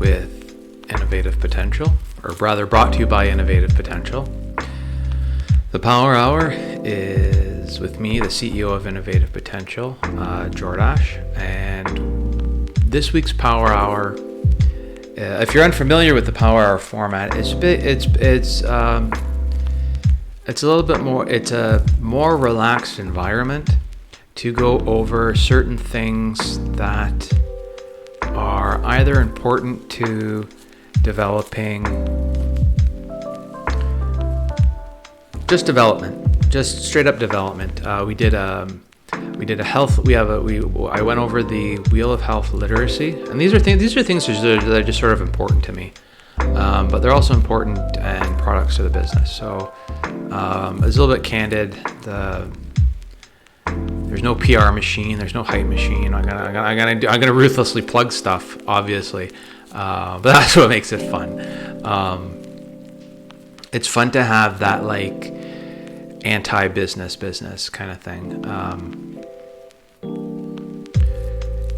with Innovative Potential, or rather brought to you by Innovative Potential. The Power Hour is with me, the CEO of Innovative Potential, Jordache, and this week's Power Hour, if you're unfamiliar with the Power Hour format, it's a little bit more, it's a more relaxed environment to go over certain things that are either important to developing just straight up development. We did a health. I went over the wheel of health literacy, and these are things that are just sort of important to me, but they're also important and products to the business. So it's a little bit candid. There's no PR machine. There's no hype machine. I'm gonna ruthlessly plug stuff, obviously, but that's what makes it fun. It's fun to have that like anti-business kind of thing.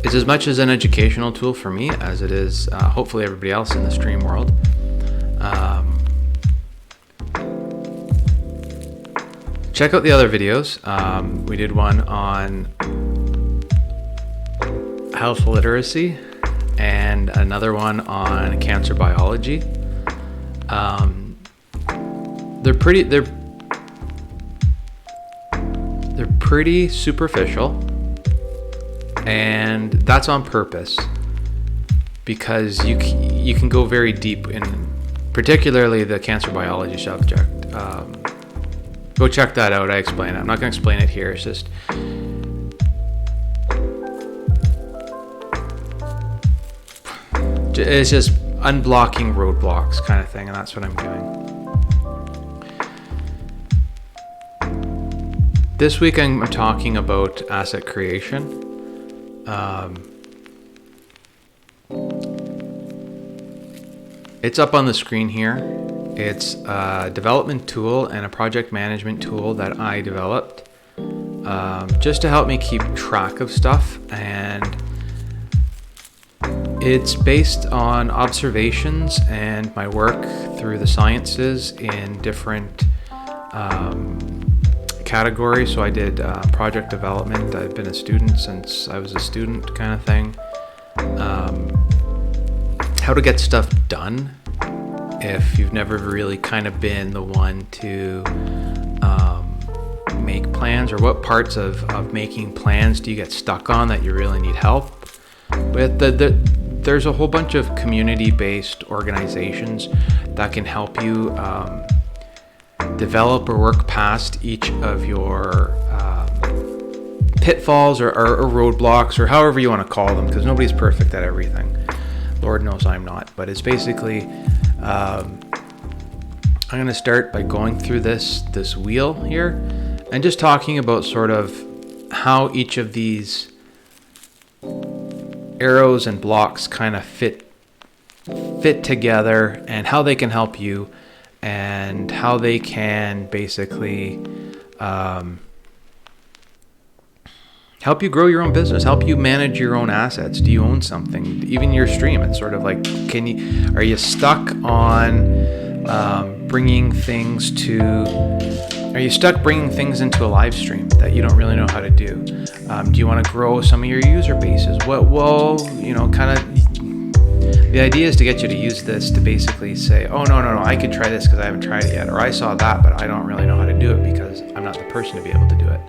It's as much as an educational tool for me as it is hopefully everybody else in the stream world. Check out the other videos. We did one on health literacy and another one on cancer biology. They're pretty superficial, and that's on purpose because you can go very deep in particularly the cancer biology subject. Go check that out. I explain it. I'm not going to explain it here. It's just unblocking roadblocks kind of thing, and that's what I'm doing. This week I'm talking about asset creation. It's up on the screen here. It's a development tool and a project management tool that I developed just to help me keep track of stuff, and it's based on observations and my work through the sciences in different categories. So I did project development. I've been a student since I was a student, kind of thing. How to get stuff done if you've never really kind of been the one to make plans, or what parts of making plans do you get stuck on that you really need help with. There's a whole bunch of community-based organizations that can help you develop or work past each of your pitfalls or roadblocks, or however you want to call them, because nobody's perfect at everything. Lord knows I'm not. But it's basically, I'm going to start by going through this wheel here and just talking about sort of how each of these arrows and blocks kind of fit together, and how they can help you, and how they can basically help you grow your own business, help you manage your own assets. Do you own something? Even your stream, it's sort of like, are you stuck on bringing things into a live stream that you don't really know how to do? Do you want to grow some of your user bases? The idea is to get you to use this to basically say, oh, no, I could try this because I haven't tried it yet. Or I saw that, but I don't really know how to do it because I'm not the person to be able to do it.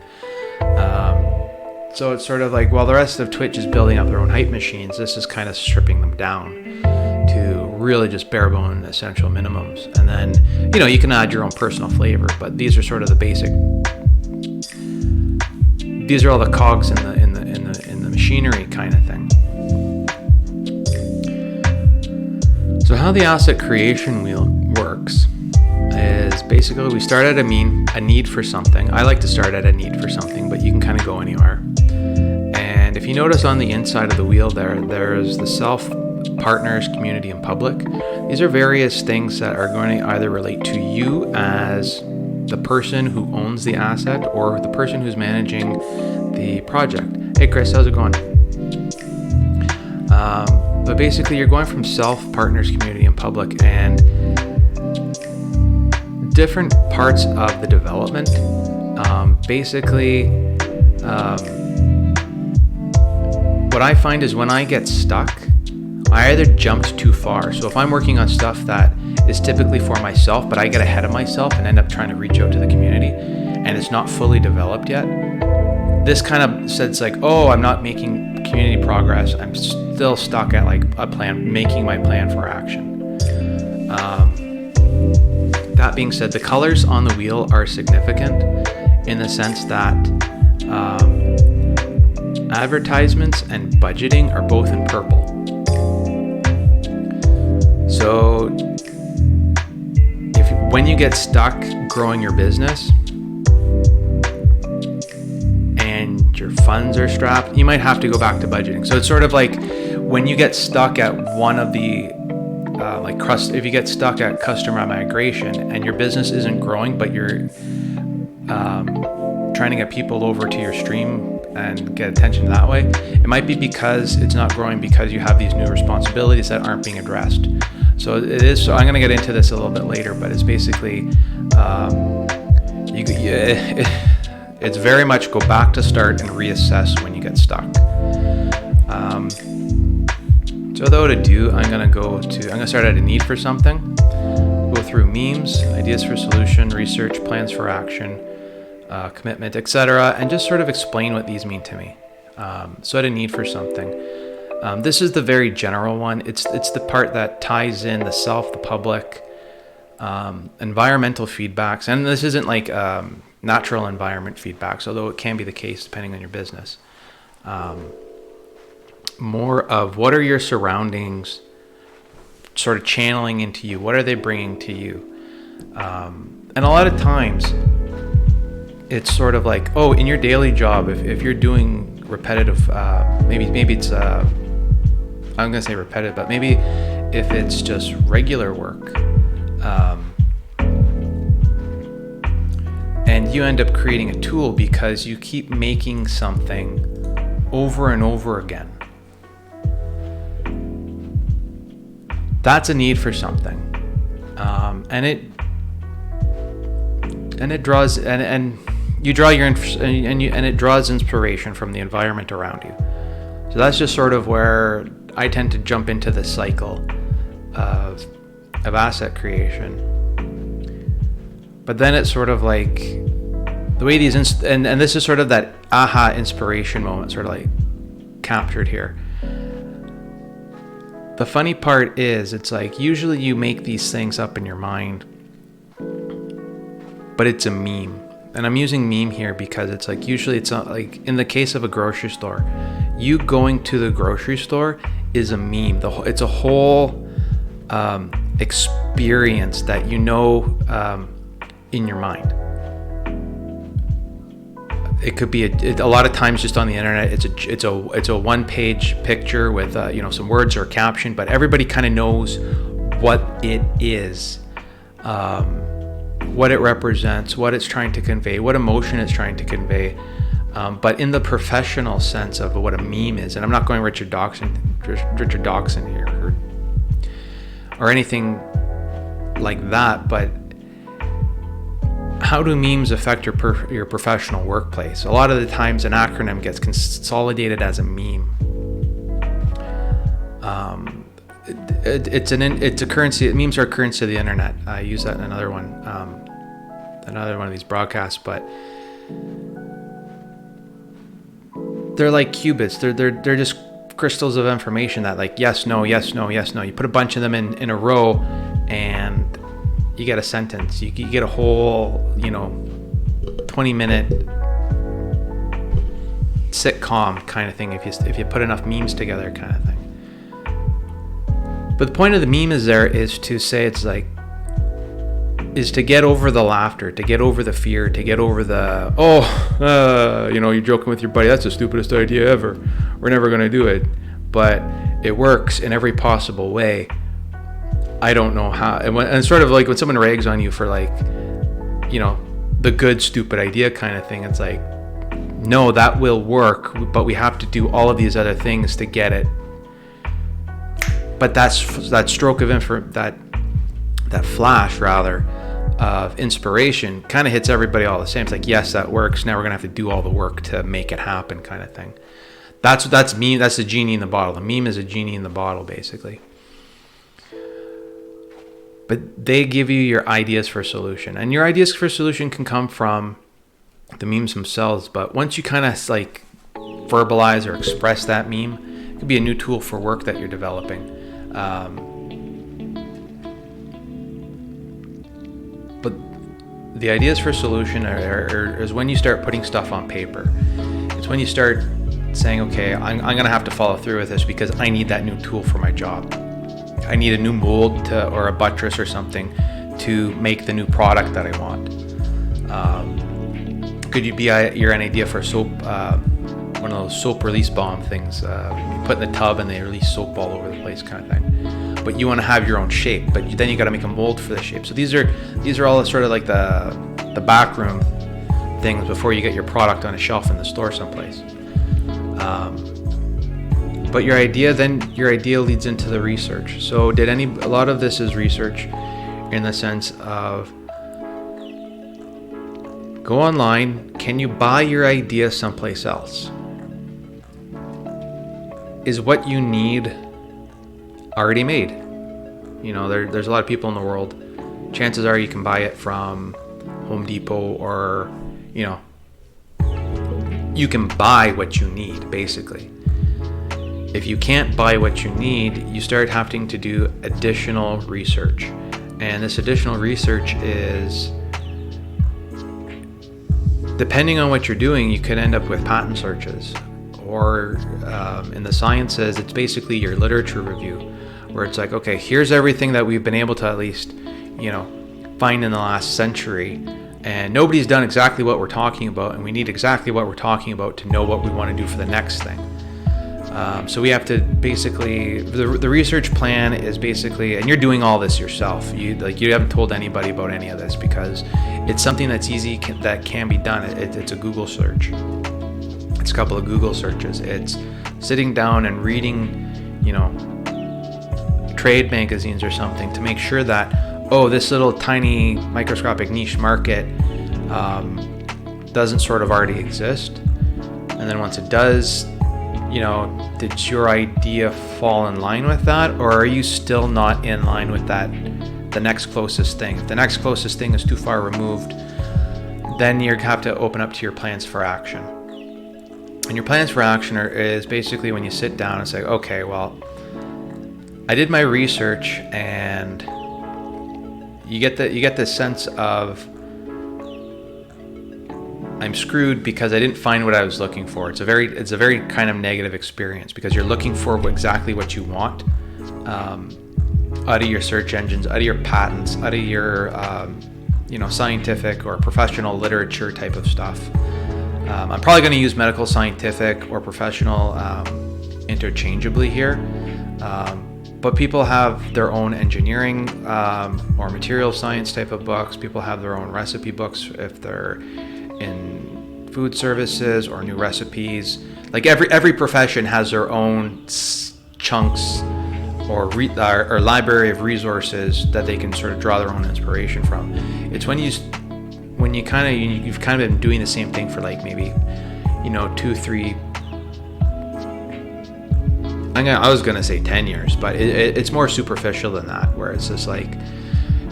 So it's sort of like, while the rest of Twitch is building up their own hype machines, this is kind of stripping them down to really just bare bone essential minimums. And then, you can add your own personal flavor, but these are sort of the basic. These are all the cogs in the machinery kind of thing. So how the asset creation wheel works is basically we start at a need for something. I like to start at a need for something, but you can kind of go anywhere. And if you notice on the inside of the wheel there's the self, partners, community, and public. These are various things that are going to either relate to you as the person who owns the asset or the person who's managing the project. Hey Chris, how's it going? But basically, you're going from self, partners, community, and public, and different parts of the development. What I find is when I get stuck, I either jumped too far. So if I'm working on stuff that is typically for myself, but I get ahead of myself and end up trying to reach out to the community, and it's not fully developed yet, this kind of says like, oh, I'm not making community progress. I'm still stuck at like a plan, making my plan for action. That being said, the colors on the wheel are significant in the sense that advertisements and budgeting are both in purple. So when you get stuck growing your business and your funds are strapped, you might have to go back to budgeting. So it's sort of like when you get stuck at one of the if you get stuck at customer migration and your business isn't growing, but you're trying to get people over to your stream and get attention that way, it might be because it's not growing because you have these new responsibilities that aren't being addressed. So it is. So I'm going to get into this a little bit later, but it's basically it's very much go back to start and reassess when you get stuck. So though to do, I'm going to start at a need for something, go through memes, ideas for solution, research, plans for action, commitment, etc., and just sort of explain what these mean to me. So at a need for something. This is the very general one. It's the part that ties in the self, the public, environmental feedbacks, and this isn't like natural environment feedbacks, although it can be the case depending on your business. More of what are your surroundings sort of channeling into you? What are they bringing to you? And a lot of times it's sort of like, oh, in your daily job, if you're doing repetitive, maybe it's, I'm going to say repetitive, but maybe if it's just regular work, and you end up creating a tool because you keep making something over and over again. That's a need for something, and it draws and you draw your and it draws inspiration from the environment around you. So that's just sort of where I tend to jump into the cycle of asset creation. But then it's sort of like the way these and this is sort of that aha inspiration moment, sort of like captured here. The funny part is, it's like usually you make these things up in your mind, but it's a meme. And I'm using meme here because it's like usually it's not like in the case of a grocery store, you going to the grocery store is a meme. It's a whole experience that you know in your mind. It could be a lot of times just on the internet. It's a one-page picture with some words or a caption, but everybody kind of knows what it is, what it represents, what it's trying to convey, what emotion it's trying to convey. But in the professional sense of what a meme is, and I'm not going Richard Dawson here or anything like that, but how do memes affect your professional workplace? A lot of the times an acronym gets consolidated as a meme. It's a currency. Memes are a currency of the internet. I use that in another one of these broadcasts, but they're like qubits. They're just crystals of information that like yes, no, yes, no, yes, no. You put a bunch of them in a row, and you get a sentence. You get a whole 20-minute sitcom kind of thing if you put enough memes together, kind of thing. But the point of the meme is to say is to get over the laughter, to get over the fear, to get over the you're joking with your buddy, that's the stupidest idea ever, we're never going to do it, but it works in every possible way. I don't know how, and sort of like when someone rags on you for the good stupid idea kind of thing, it's like, no, that will work, but we have to do all of these other things to get it but that stroke of that flash rather of inspiration kind of hits everybody all the same. It's like, yes, that works. Now we're gonna have to do all the work to make it happen, kind of thing. That's meme. That's the genie in the bottle. The meme is a genie in the bottle, basically. But they give you your ideas for a solution, and your ideas for a solution can come from the memes themselves. But once you kind of like verbalize or express that meme, it could be a new tool for work that you're developing. But the ideas for a solution is when you start putting stuff on paper. It's when you start saying, okay, I'm going to have to follow through with this because I need that new tool for my job. I need a new mold or a buttress or something to make the new product that I want. Could you be an idea for soap, one of those soap release bomb things? You put in the tub and they release soap all over the place, kind of thing. But you want to have your own shape, but then you got to make a mold for the shape. So these are all sort of like the backroom things before you get your product on a shelf in the store someplace. But your idea leads into the research. So a lot of this is research in the sense of go online. Can you buy your idea someplace else? Is what you need already made? You know, there's a lot of people in the world. Chances are you can buy it from Home Depot, or, you know, you can buy what you need, basically. If you can't buy what you need, you start having to do additional research. And this additional research is, depending on what you're doing, you could end up with patent searches. Or in the sciences, it's basically your literature review, where it's like, okay, here's everything that we've been able to at least, you know, find in the last century. And nobody's done exactly what we're talking about, and we need exactly what we're talking about to know what we want to do for the next thing. So we have to basically, the research plan is basically, and you're doing all this yourself. You haven't told anybody about any of this because it's something that's easy, that can be done. It's a Google search. It's a couple of Google searches. It's sitting down and reading, you know, trade magazines or something to make sure that, oh, this little tiny microscopic niche market doesn't sort of already exist. And then once it does, you know, did your idea fall in line with that, or are you still not in line with that, the next closest thing? If the next closest thing is too far removed, then you have to open up to your plans for action. And your plans for action is basically when you sit down and say, okay, well, I did my research, and you get the sense of, I'm screwed because I didn't find what I was looking for. It's a very kind of negative experience because you're looking for exactly what you want out of your search engines, out of your patents, out of your you know, scientific or professional literature type of stuff. I'm probably going to use medical, scientific, or professional interchangeably here. But people have their own engineering or material science type of books. People have their own recipe books if they're in food services or new recipes. Like every profession has their own chunks or library of resources that they can sort of draw their own inspiration from. It's when you've kind of been doing the same thing for like maybe, you know, 2-3. I was gonna say 10 years, but it's more superficial than that, where it's just like,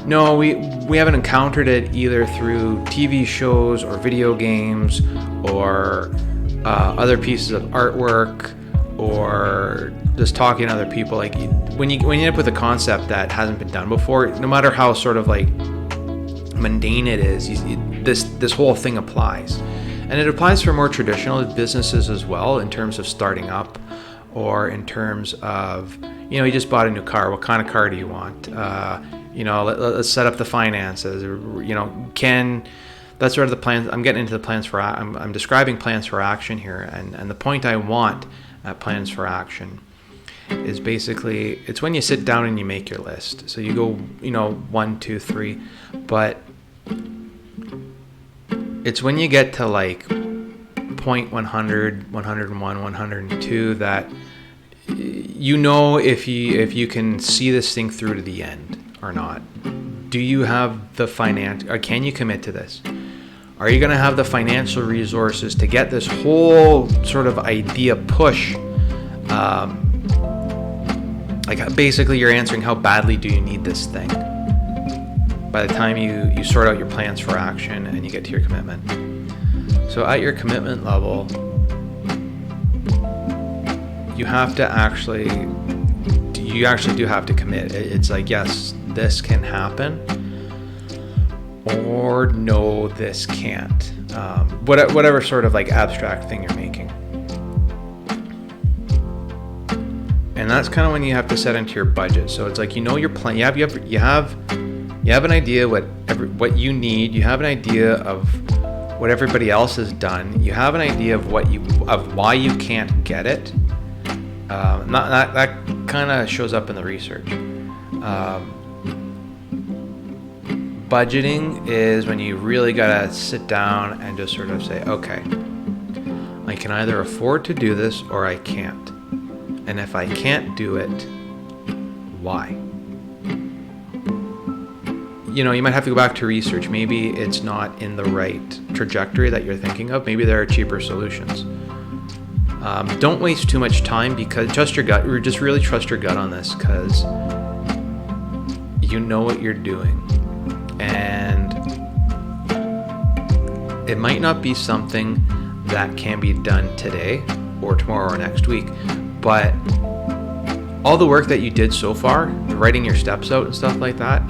no, we haven't encountered it either through TV shows or video games or other pieces of artwork or just talking to other people. Like when you end up with a concept that hasn't been done before, no matter how sort of like mundane it is, this whole thing applies. And it applies for more traditional businesses as well, in terms of starting up, or in terms of, you know, you just bought a new car. What kind of car do you want? You know, let's set up the finances. Or, you know, that's sort of the plans. I'm getting into the plans for. I'm describing plans for action here, and the point I want at plans for action is basically, it's when you sit down and you make your list. So you go, you know, 1, 2, 3, but it's when you get to like point 100, 101, 102 that you know if you can see this thing through to the end or not. Do you have the finance, or can you commit to this? Are you going to have the financial resources to get this whole sort of idea push? Like basically you're answering, how badly do you need this thing? By the time you sort out your plans for action and you get to your commitment. So at your commitment level, you actually do have to commit. It's like, yes, this can happen, or no, this can't. Whatever sort of like abstract thing you're making. And that's kind of when you have to set into your budget. So it's like, your plan. You have an idea what you need. You have an idea of what everybody else has done. You have an idea of why you can't get it. That kind of shows up in the research. Budgeting is when you really gotta sit down and just sort of say, okay, I can either afford to do this or I can't. And if I can't do it, why? You might have to go back to research. Maybe it's not in the right trajectory that you're thinking of. Maybe there are cheaper solutions. Don't waste too much time, because trust your gut. Just really trust your gut on this, because you know what you're doing. And it might not be something that can be done today or tomorrow or next week, but all the work that you did so far, writing your steps out and stuff like that,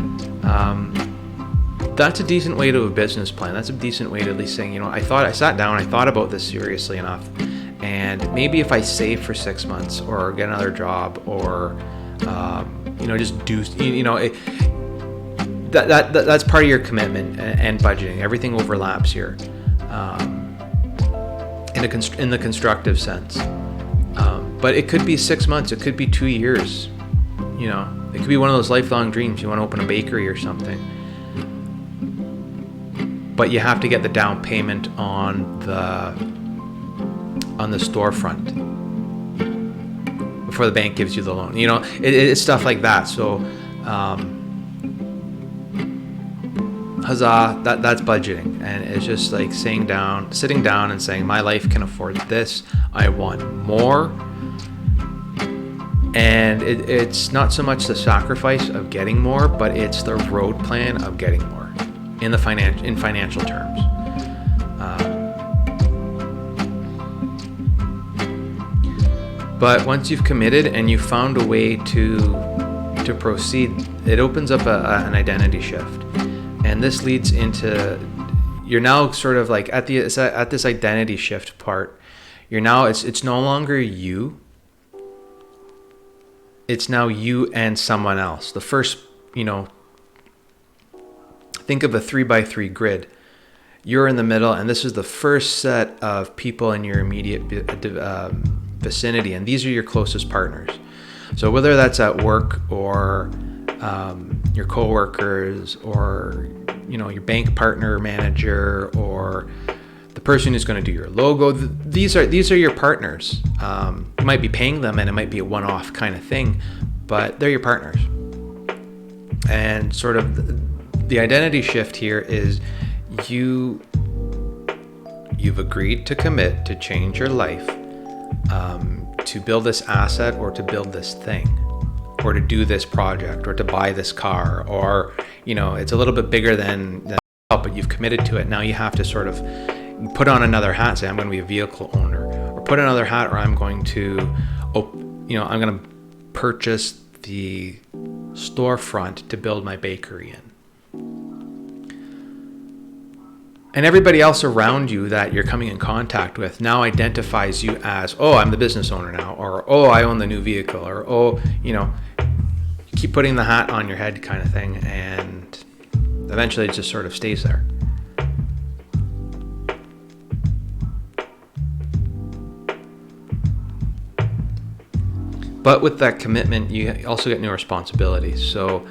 that's a decent way to a business plan. That's a decent way to at least saying, I sat down, I thought about this seriously enough, and maybe if I save for 6 months or get another job or just do, that's part of your commitment and budgeting. Everything overlaps here, in the constructive sense. But it could be 6 months. It could be 2 years. It could be one of those lifelong dreams. You want to open a bakery or something. But you have to get the down payment on the storefront before the bank gives you the loan. It's stuff like that. So, huzzah, that's budgeting. And it's just like sitting down and saying, my life can afford this. I want more. And it's not so much the sacrifice of getting more, but it's the road plan of getting more in financial terms. But once you've committed and you've found a way to proceed, it opens up an identity shift, and this leads into, you're now sort of like at this identity shift part. You're now it's no longer you. It's now you and someone else. The first, think of a 3x3 grid. You're in the middle, and this is the first set of people in your immediate vicinity, and these are your closest partners. So whether that's at work or your coworkers or your bank partner, manager, or the person who's going to do your logo, these are your partners. You might be paying them, and it might be a one-off kind of thing, but they're your partners. And sort of the identity shift here is you've agreed to commit to change your life, to build this asset, or to build this thing, or to do this project, or to buy this car, or it's a little bit bigger than but you've committed to it. Now you have to sort of put on another hat, say I'm going to be a vehicle owner, or put another hat, or I'm going to purchase the storefront to build my bakery in. And everybody else around you that you're coming in contact with now identifies you as, oh, I'm the business owner now, or, oh, I own the new vehicle, or, oh, keep putting the hat on your head kind of thing, and eventually it just sort of stays there. But with that commitment, you also get new responsibilities. So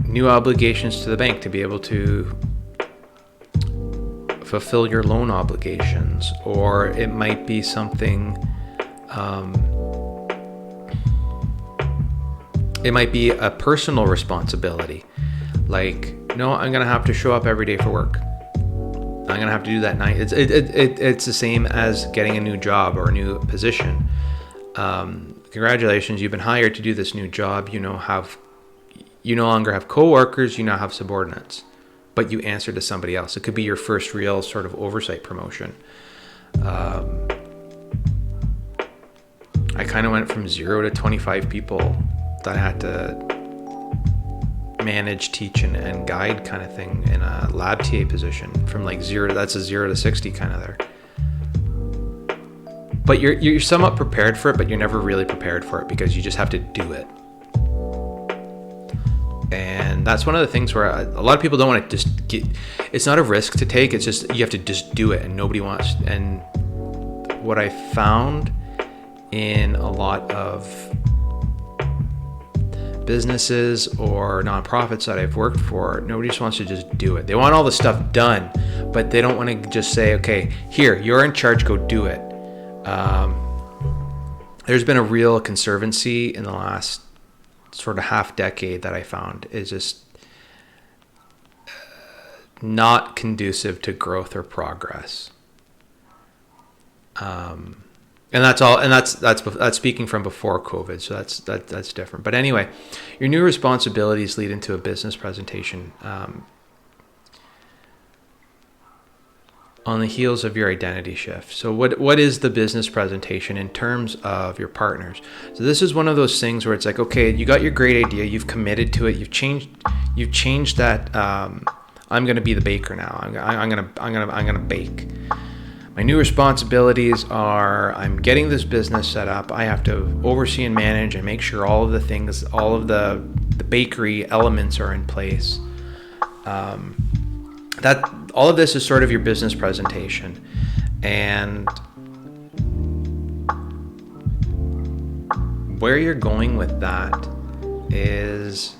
new obligations to the bank to be able to fulfill your loan obligations, or it might be something It might be a personal responsibility. Like, no, I'm going to have to show up every day for work. I'm going to have to do that night. It's the same as getting a new job or a new position. Congratulations, you've been hired to do this new job. You no longer have coworkers, you now have subordinates, but you answer to somebody else. It could be your first real sort of oversight promotion. I kind of went from 0 to 25 people that I had to manage, teach, and guide kind of thing in a lab TA position, from like 0 to 60 kind of there. But you're somewhat prepared for it, but you're never really prepared for it because you just have to do it. And that's one of the things where a lot of people don't want to just get, it's not a risk to take, it's just you have to just do it, and nobody wants. And what I found in a lot of businesses or nonprofits that I've worked for, nobody just wants to just do it. They want all the stuff done, but they don't want to just say, okay, here, you're in charge, go do it. There's been a real conservancy in the last sort of half decade that I found is just not conducive to growth or progress. And that's all, and that's speaking from before COVID, so that's different. But anyway, your new responsibilities lead into a business presentation on the heels of your identity shift. So what is the business presentation in terms of your partners? So this is one of those things where it's like, okay, you got your great idea, you've committed to it, you've changed that. I'm going to be the baker now. I'm going to bake. My new responsibilities are I'm getting this business set up. I have to oversee and manage and make sure all of the things, all of the bakery elements are in place. That all of this is sort of your business presentation. And where you're going with that is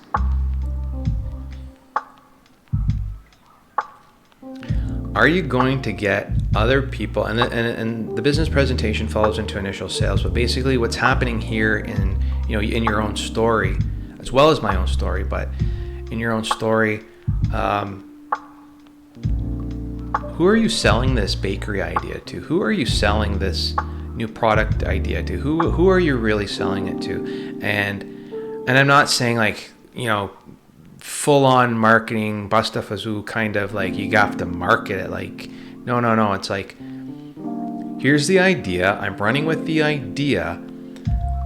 are you going to get other people, and the business presentation follows into initial sales, but basically what's happening here in your own story, as well as my own story, but in your own story, who are you selling this bakery idea to? Who are you selling this new product idea to? Who are you really selling it to? And I'm not saying like, full on marketing, bustafazoo kind of like you have to market it. Like, no. It's like, here's the idea. I'm running with the idea.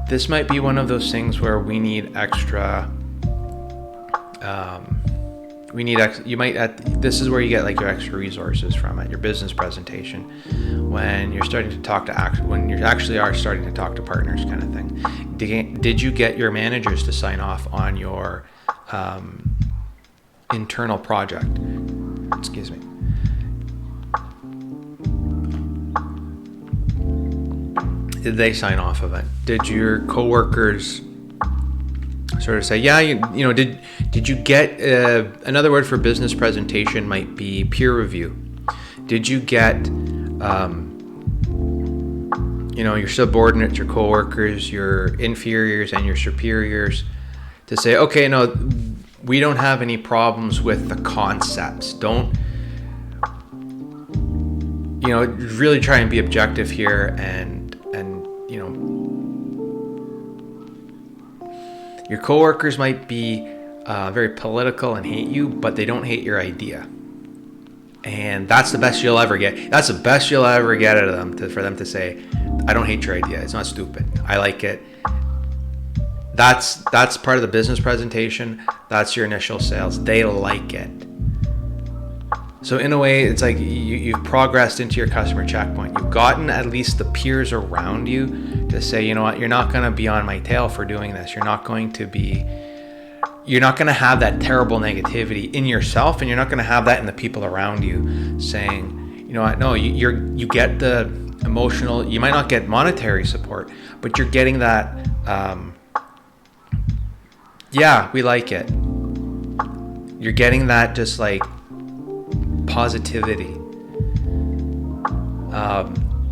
This might be one of those things where we need extra. This is where you get like your extra resources from at your business presentation when you're starting to talk when you actually are starting to talk to partners kind of thing. Did you get your managers to sign off on your internal project? Excuse me. Did they sign off of it? Did your coworkers sort of say, yeah, did you get another word for business presentation might be peer review? Did you get your subordinates, your coworkers, your inferiors, and your superiors to say, okay, no, we don't have any problems with the concepts. Don't really try and be objective here, and your coworkers might be very political and hate you, but they don't hate your idea. And that's the best you'll ever get. That's the best you'll ever get out of them, for them to say, I don't hate your idea. It's not stupid. I like it. That's part of the business presentation. That's your initial sales. They like it. So in a way, it's like you've progressed into your customer checkpoint. You've gotten at least the peers around you to say, you know what, you're not going to be on my tail for doing this. You're not going to have that terrible negativity in yourself, and you're not going to have that in the people around you saying, you know what, no, you get the emotional, you might not get monetary support, but you're getting that, yeah, we like it. You're getting that just like positivity.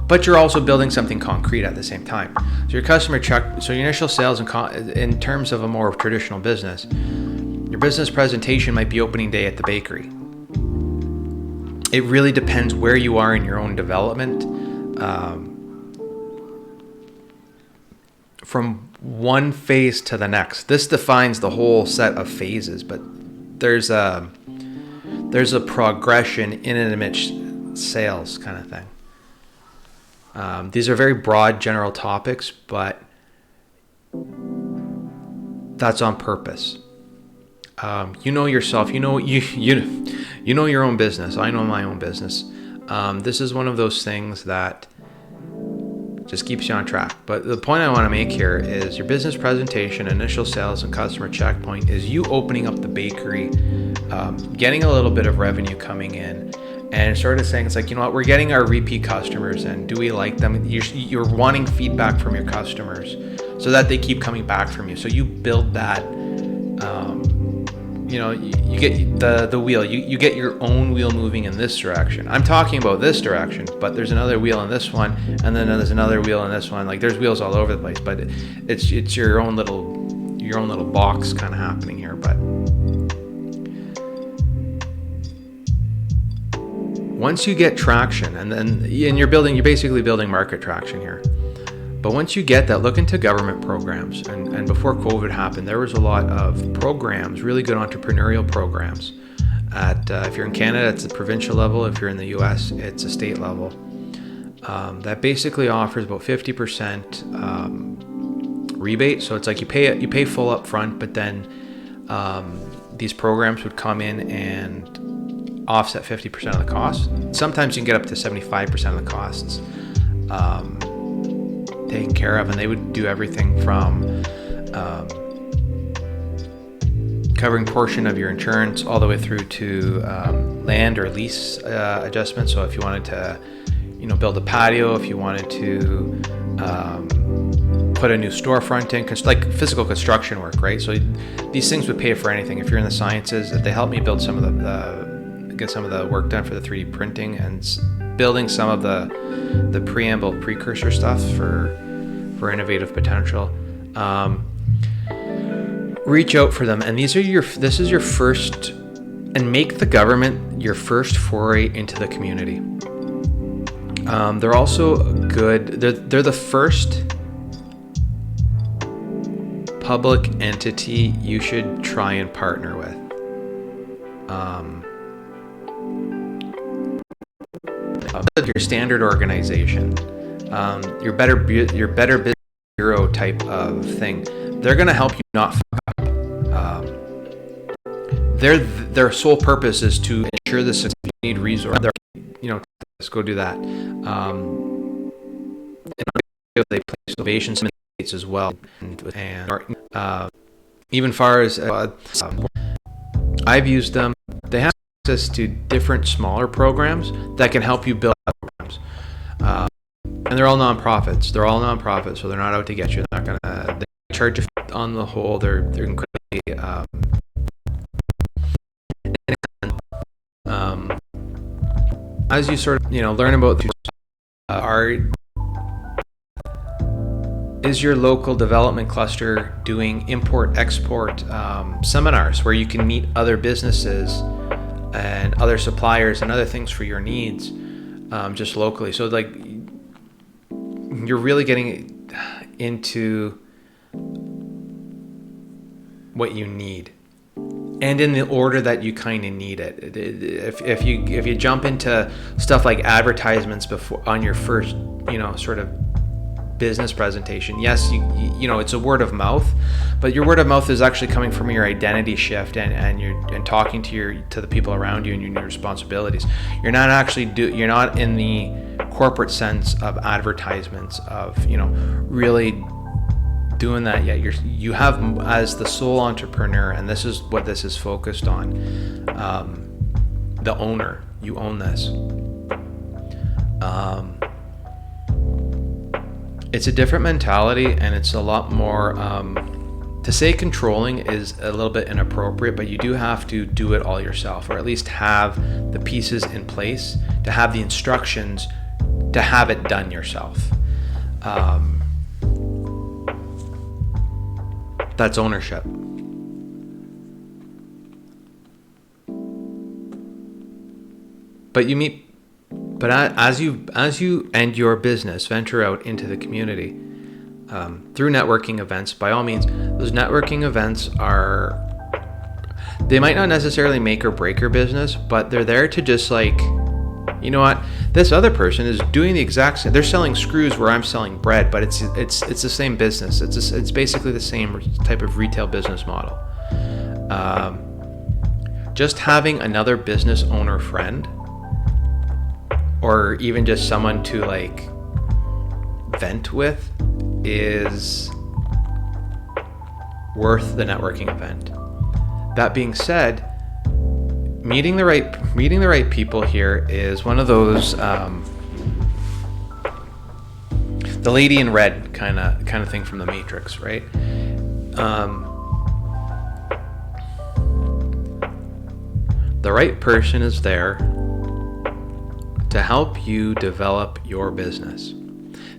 but you're also building something concrete at the same time. So your customer check, so your initial sales in terms of a more traditional business, your business presentation might be opening day at the bakery. It really depends where you are in your own development. From one phase to the next. This defines the whole set of phases, but there's a progression in and amidst sales kind of thing. These are very broad general topics, but that's on purpose. You know yourself, you know your own business. I know my own business. This is one of those things that just keeps you on track. But the point I want to make here is your business presentation, initial sales, and customer checkpoint is you opening up the bakery, getting a little bit of revenue coming in, and sort of saying, it's like, you know what, we're getting our repeat customers, and do we like them? You're wanting feedback from your customers so that they keep coming back from you. So you build that, you get the wheel, you get your own wheel moving in this direction. I'm talking about this direction, but there's another wheel in this one, and then there's another wheel in this one. Like, there's wheels all over the place, but it's your own little box kind of happening here. But once you get traction, and you're basically building market traction here. But once you get that, look into government programs. And before COVID happened, there was a lot of programs, really good entrepreneurial programs. If you're in Canada, it's the provincial level. If you're in the US, it's a state level. That basically offers about 50% rebate. So it's like you pay full up front, but then these programs would come in and offset 50% of the cost. Sometimes you can get up to 75% of the costs taken care of, and they would do everything from covering portion of your insurance all the way through to land or lease adjustments. So if you wanted to, build a patio, if you wanted to put a new storefront in, like physical construction work, right? So these things would pay for anything. If you're in the sciences, they helped me build some of get some of the work done for the 3D printing and building some of the precursor stuff for innovative potential. Reach out for them, and this is your first, and make the government your first foray into the community. They're also good. They're the first public entity you should try and partner with. Your standard organization, your better business bureau type of thing, they're going to help you not fuck up. Their sole purpose is to ensure the success. You need resources. Let's go do that. They place innovations in states as well, and even far as I've used them. They have access to different smaller programs that can help you build programs. And they're all nonprofits. So they're not out to get you. They're not gonna. They charge you. On the whole, they're incredibly. As you sort of learn about is your local development cluster doing import-export seminars where you can meet other businesses and other suppliers and other things for your needs just locally. So like you're really getting into what you need and in the order that you kind of need it. If you jump into stuff like advertisements before on your first sort of business presentation, yes, you it's a word of mouth, but your word of mouth is actually coming from your identity shift and you're talking to the people around you and your new responsibilities. You're not actually you're not in the corporate sense of advertisements of really doing that yet. You have, as the sole entrepreneur, and this is what this is focused on, the owner, you own this. It's a different mentality, and it's a lot more, to say controlling is a little bit inappropriate, but you do have to do it all yourself, or at least have the pieces in place to have the instructions to have it done yourself. That's ownership. But as you and your business venture out into the community through networking events, by all means, those networking events they might not necessarily make or break your business, but they're there to just like, you know what, this other person is doing the exact same. They're selling screws where I'm selling bread, but it's the same business. It's basically the same type of retail business model. Just having another business owner friend, or even just someone to like vent with, is worth the networking event. That being said, meeting the right people here is one of those the lady in red kind of thing from the Matrix, right? The right person is there to help you develop your business.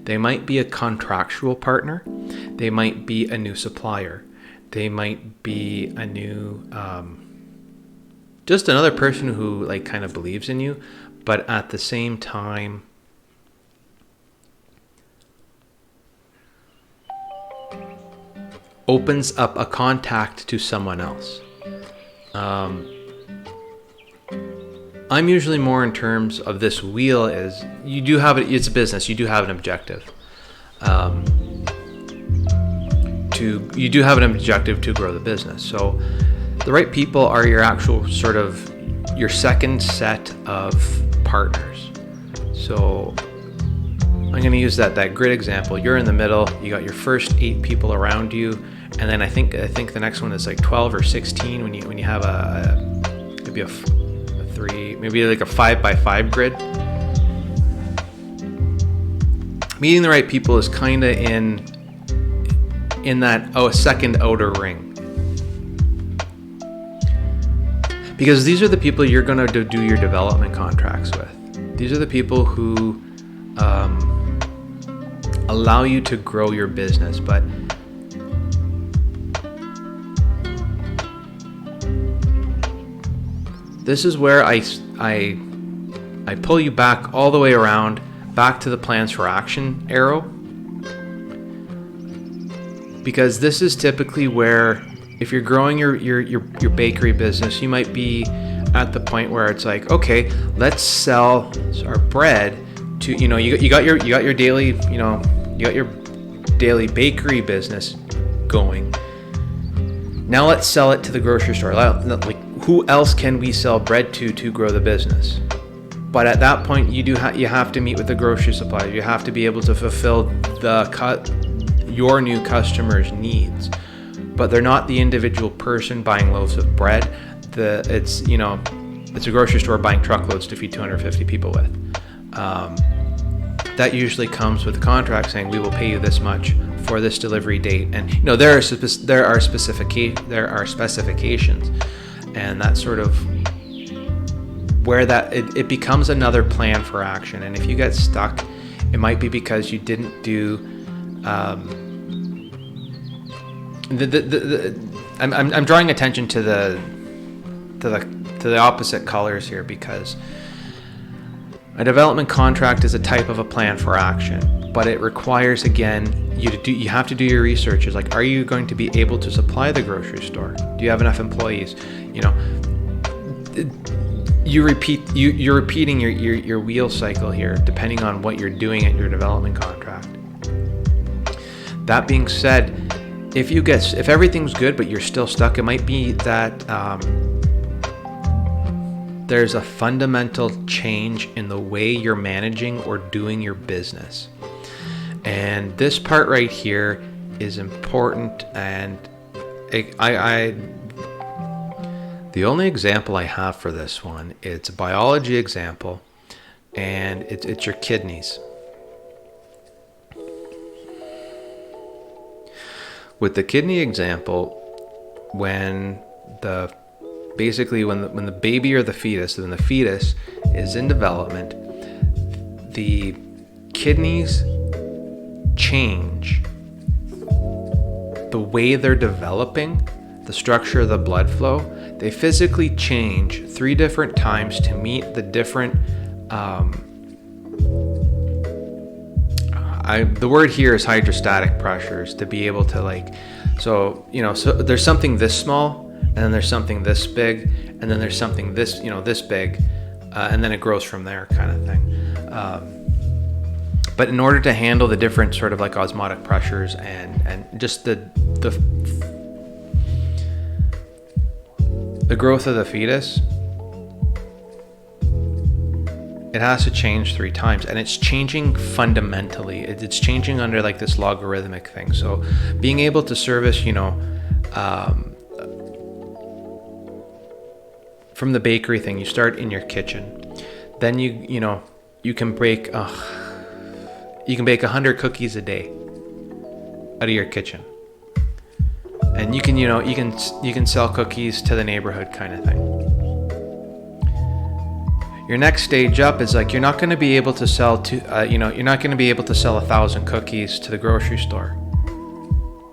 They might be a contractual partner. They might be a new supplier. They might be a new, just another person who like kind of believes in you, but at the same time, opens up a contact to someone else. I'm usually more in terms of this wheel is you do have it. It's a business. You do have an objective. You do have an objective to grow the business. So the right people are your actual sort of your second set of partners. So I'm going to use that grid example. You're in the middle. You got your first 8 people around you, and then I think the next one is like 12 or 16 when you have maybe a 3, maybe like a 5x5 grid. Meeting the right people is kind of in that a second outer ring, because these are the people you're going to do your development contracts with. These are the people who allow you to grow your business. But this is where I pull you back all the way around, back to the plans for action arrow, because this is typically where, if you're growing your bakery business, you might be at the point where it's like, okay, let's sell our bread to, you got your daily, you got your daily bakery business going. Now let's sell it to the grocery store. Like, who else can we sell bread to grow the business? But at that point, you have to meet with the grocery supplier. You have to be able to fulfill your new customers' needs. But they're not the individual person buying loaves of bread. It's a grocery store buying truckloads to feed 250 people with. That usually comes with a contract saying we will pay you this much for this delivery date, and there are specifications, and that's sort of where it becomes another plan for action. And if you get stuck, it might be because you didn't do. I'm drawing attention to the opposite colors here, because a development contract is a type of a plan for action, but it requires, again, you have to do your research. It's like, are you going to be able to supply the grocery store? Do you have enough employees? You're repeating your wheel cycle here, depending on what you're doing at your development contract. That being said, if everything's good but you're still stuck, it might be that there's a fundamental change in the way you're managing or doing your business. And this part right here is important, and the only example I have for this one, it's a biology example, and it's your kidneys. With the kidney example, when the baby or the fetus is in development, the kidneys change the way they're developing, the structure of the blood flow, they physically change 3 different times to meet the different, the word here is hydrostatic pressures, to be able to so there's something this small, and then there's something this big, and then there's something this, this big, and then it grows from there, kind of thing. But in order to handle the different sort of osmotic pressures and just the growth of the fetus, it has to change 3 times, and it's changing fundamentally. It's changing under this logarithmic thing. So being able to service, from the bakery thing, you start in your kitchen, then you can bake 100 cookies a day out of your kitchen, and you can sell cookies to the neighborhood, kind of thing. Your next stage up is you're not going to be able to sell 1,000 cookies to the grocery store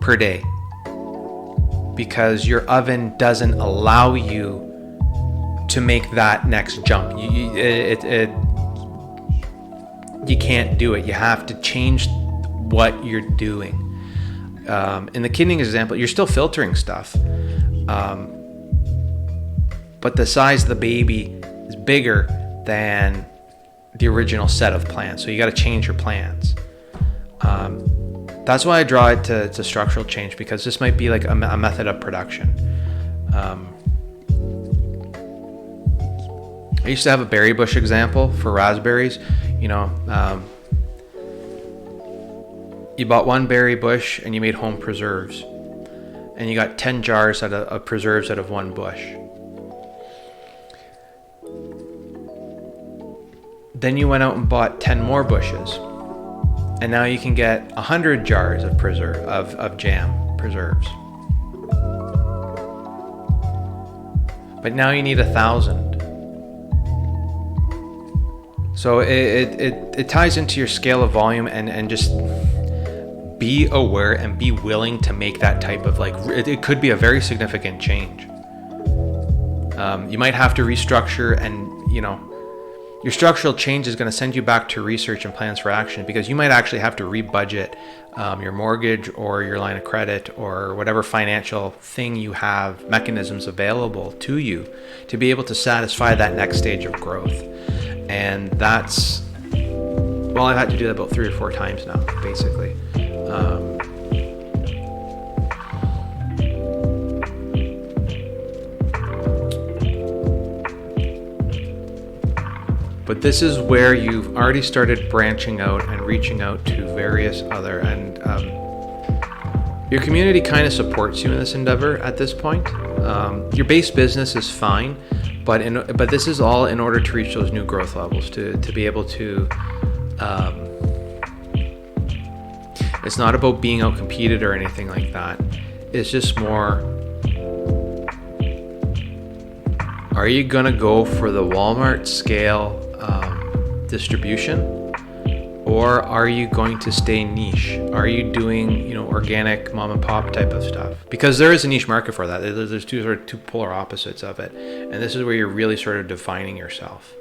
per day, because your oven doesn't allow you to make that next jump. You can't do it. You have to change what you're doing. In the kidney example, you're still filtering stuff, but the size of the baby is bigger than the original set of plans. So you got to change your plans. That's why I draw it to structural change, because this might be a method of production. I used to have a berry bush example for raspberries. You bought one berry bush and you made home preserves, and you got 10 jars of preserves out of one bush. Then you went out and bought 10 more bushes, and now you can get 100 jars of jam preserves. But now you need 1,000. So it ties into your scale of volume, and just be aware and be willing to make that type of it could be a very significant change. You might have to restructure, and your structural change is going to send you back to research and plans for action, because you might actually have to rebudget your mortgage or your line of credit or whatever financial thing you have, mechanisms available to you to be able to satisfy that next stage of growth. And that's, I've had to do that about 3 or 4 times now, basically. But this is where you've already started branching out and reaching out to various other, and your community kind of supports you in this endeavor at this point. Your base business is fine, but this is all in order to reach those new growth levels, to be able to. It's not about being out competed or anything like that. It's just more, are you gonna go for the Walmart scale distribution, or are you going to stay niche? Are you doing organic mom and pop type of stuff? Because there is a niche market for that. There's two polar opposites of it, and this is where you're really sort of defining yourself,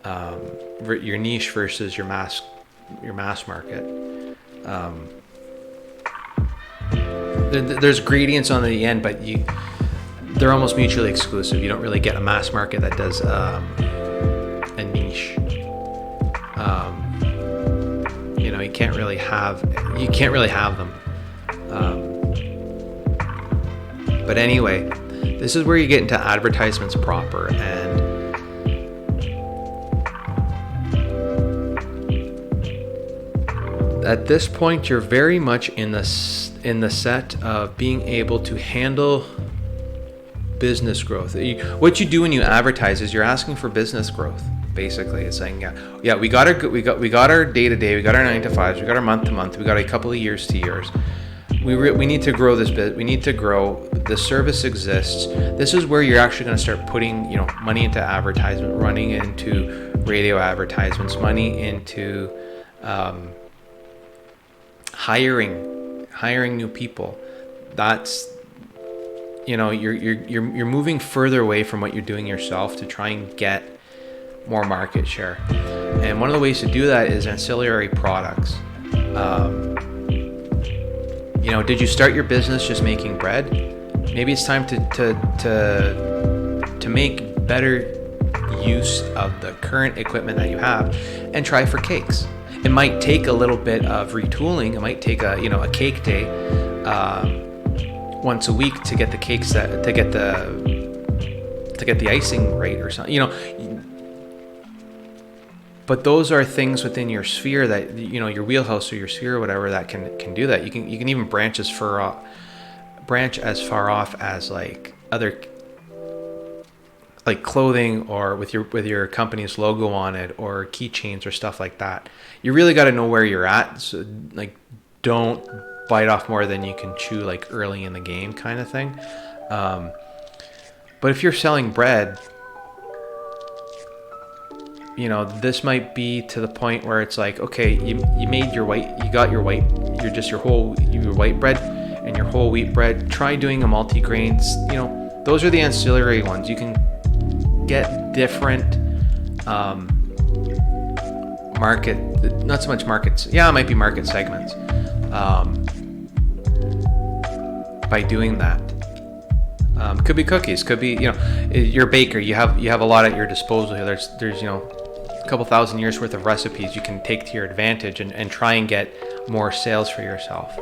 your niche versus your mass market. There's gradients on the end, but they're almost mutually exclusive. You don't really get a mass market that does a niche. You can't really have them. But anyway, this is where you get into advertisements proper, and at this point you're very much in the set of being able to handle business growth. What you do when you advertise is you're asking for business growth. Basically, it's saying, yeah, we got our day to day, we got our 9 to 5s, we got our month to month, we got a couple of years to years. We need to grow this bit. We need to grow. The service exists. This is where you're actually going to start putting, money into advertisement, running into radio advertisements, money into Hiring new people. That's, you're moving further away from what you're doing yourself to try and get more market share. And one of the ways to do that is ancillary products. Did you start your business just making bread? Maybe it's time to make better use of the current equipment that you have and try for cakes. It might take a little bit of retooling. It might take a cake day once a week to get the cakes to get the icing right or something. But those are things within your sphere that your wheelhouse or your sphere or whatever that can do that. You can even branch as far off as like other, like clothing, or with your company's logo on it, or keychains or stuff like that. You really got to know where you're at. So like, don't bite off more than you can chew, like early in the game kind of thing. But if you're selling bread, this might be to the point where it's like, okay, you made your white bread and your whole wheat bread. Try doing a multi-grains. Those are the ancillary ones. You can get different market, not so much markets. Yeah, it might be market segments by doing that. Could be cookies. Could be your baker. You have a lot at your disposal here. There's a couple thousand years worth of recipes you can take to your advantage and try and get more sales for yourself.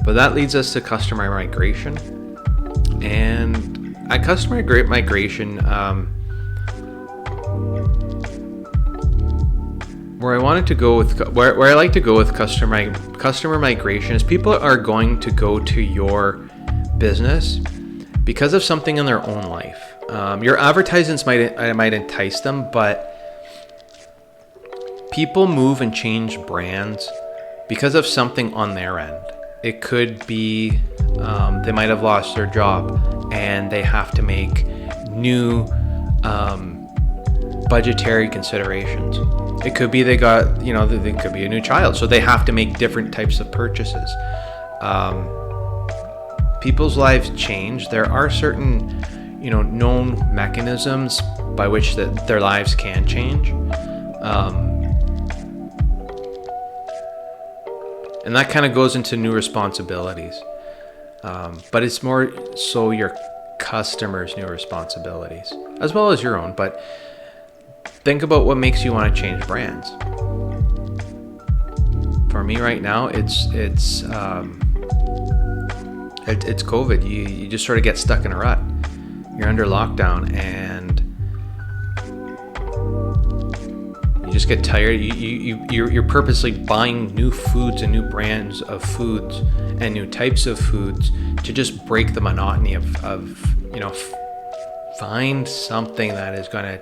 But that leads us to customer migration. And at customer migration, where I like to go with customer migration is people are going to go to your business because of something in their own life. Your advertisements might entice them, but people move and change brands because of something on their end. It could be they might have lost their job and they have to make new budgetary considerations. It could be they got, they could be a new child, so they have to make different types of purchases. People's lives change. There are certain, known mechanisms by which their lives can change. And that kind of goes into new responsibilities. But it's more so your customers' new responsibilities, as well as your own. But think about what makes you want to change brands. For me right now, it's COVID. You just sort of get stuck in a rut. You're under lockdown and you just get tired. You're purposely buying new foods and new brands of foods and new types of foods to just break the monotony of find something that is going to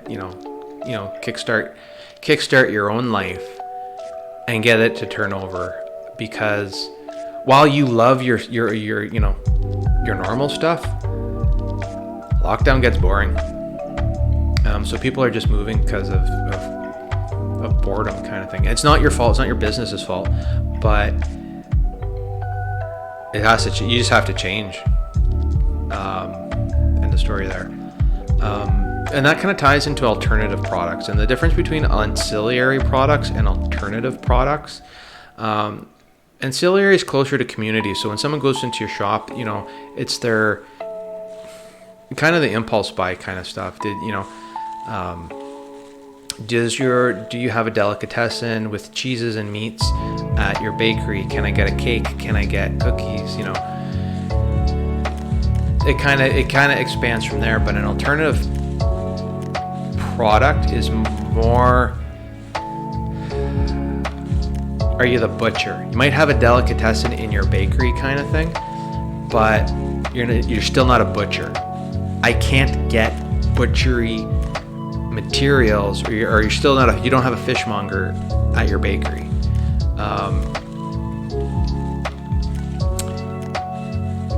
kickstart your own life and get it to turn over. Because while you love your normal stuff, lockdown gets boring. So people are just moving because of boredom kind of thing. It's not your fault. It's not your business's fault, but it has to. You just have to change. End of story there. And that kind of ties into alternative products and the difference between ancillary products and alternative products. Ancillary is closer to community. So when someone goes into your shop, it's their kind of the impulse buy kind of stuff. Do you have a delicatessen with cheeses and meats at your bakery? Can I get a cake? Can I get cookies? It kind of expands from there. But an alternative product is more, are you the butcher? You might have a delicatessen in your bakery kind of thing, but you're still not a butcher. I can't get butchery materials, or you're still not you don't have a fishmonger at your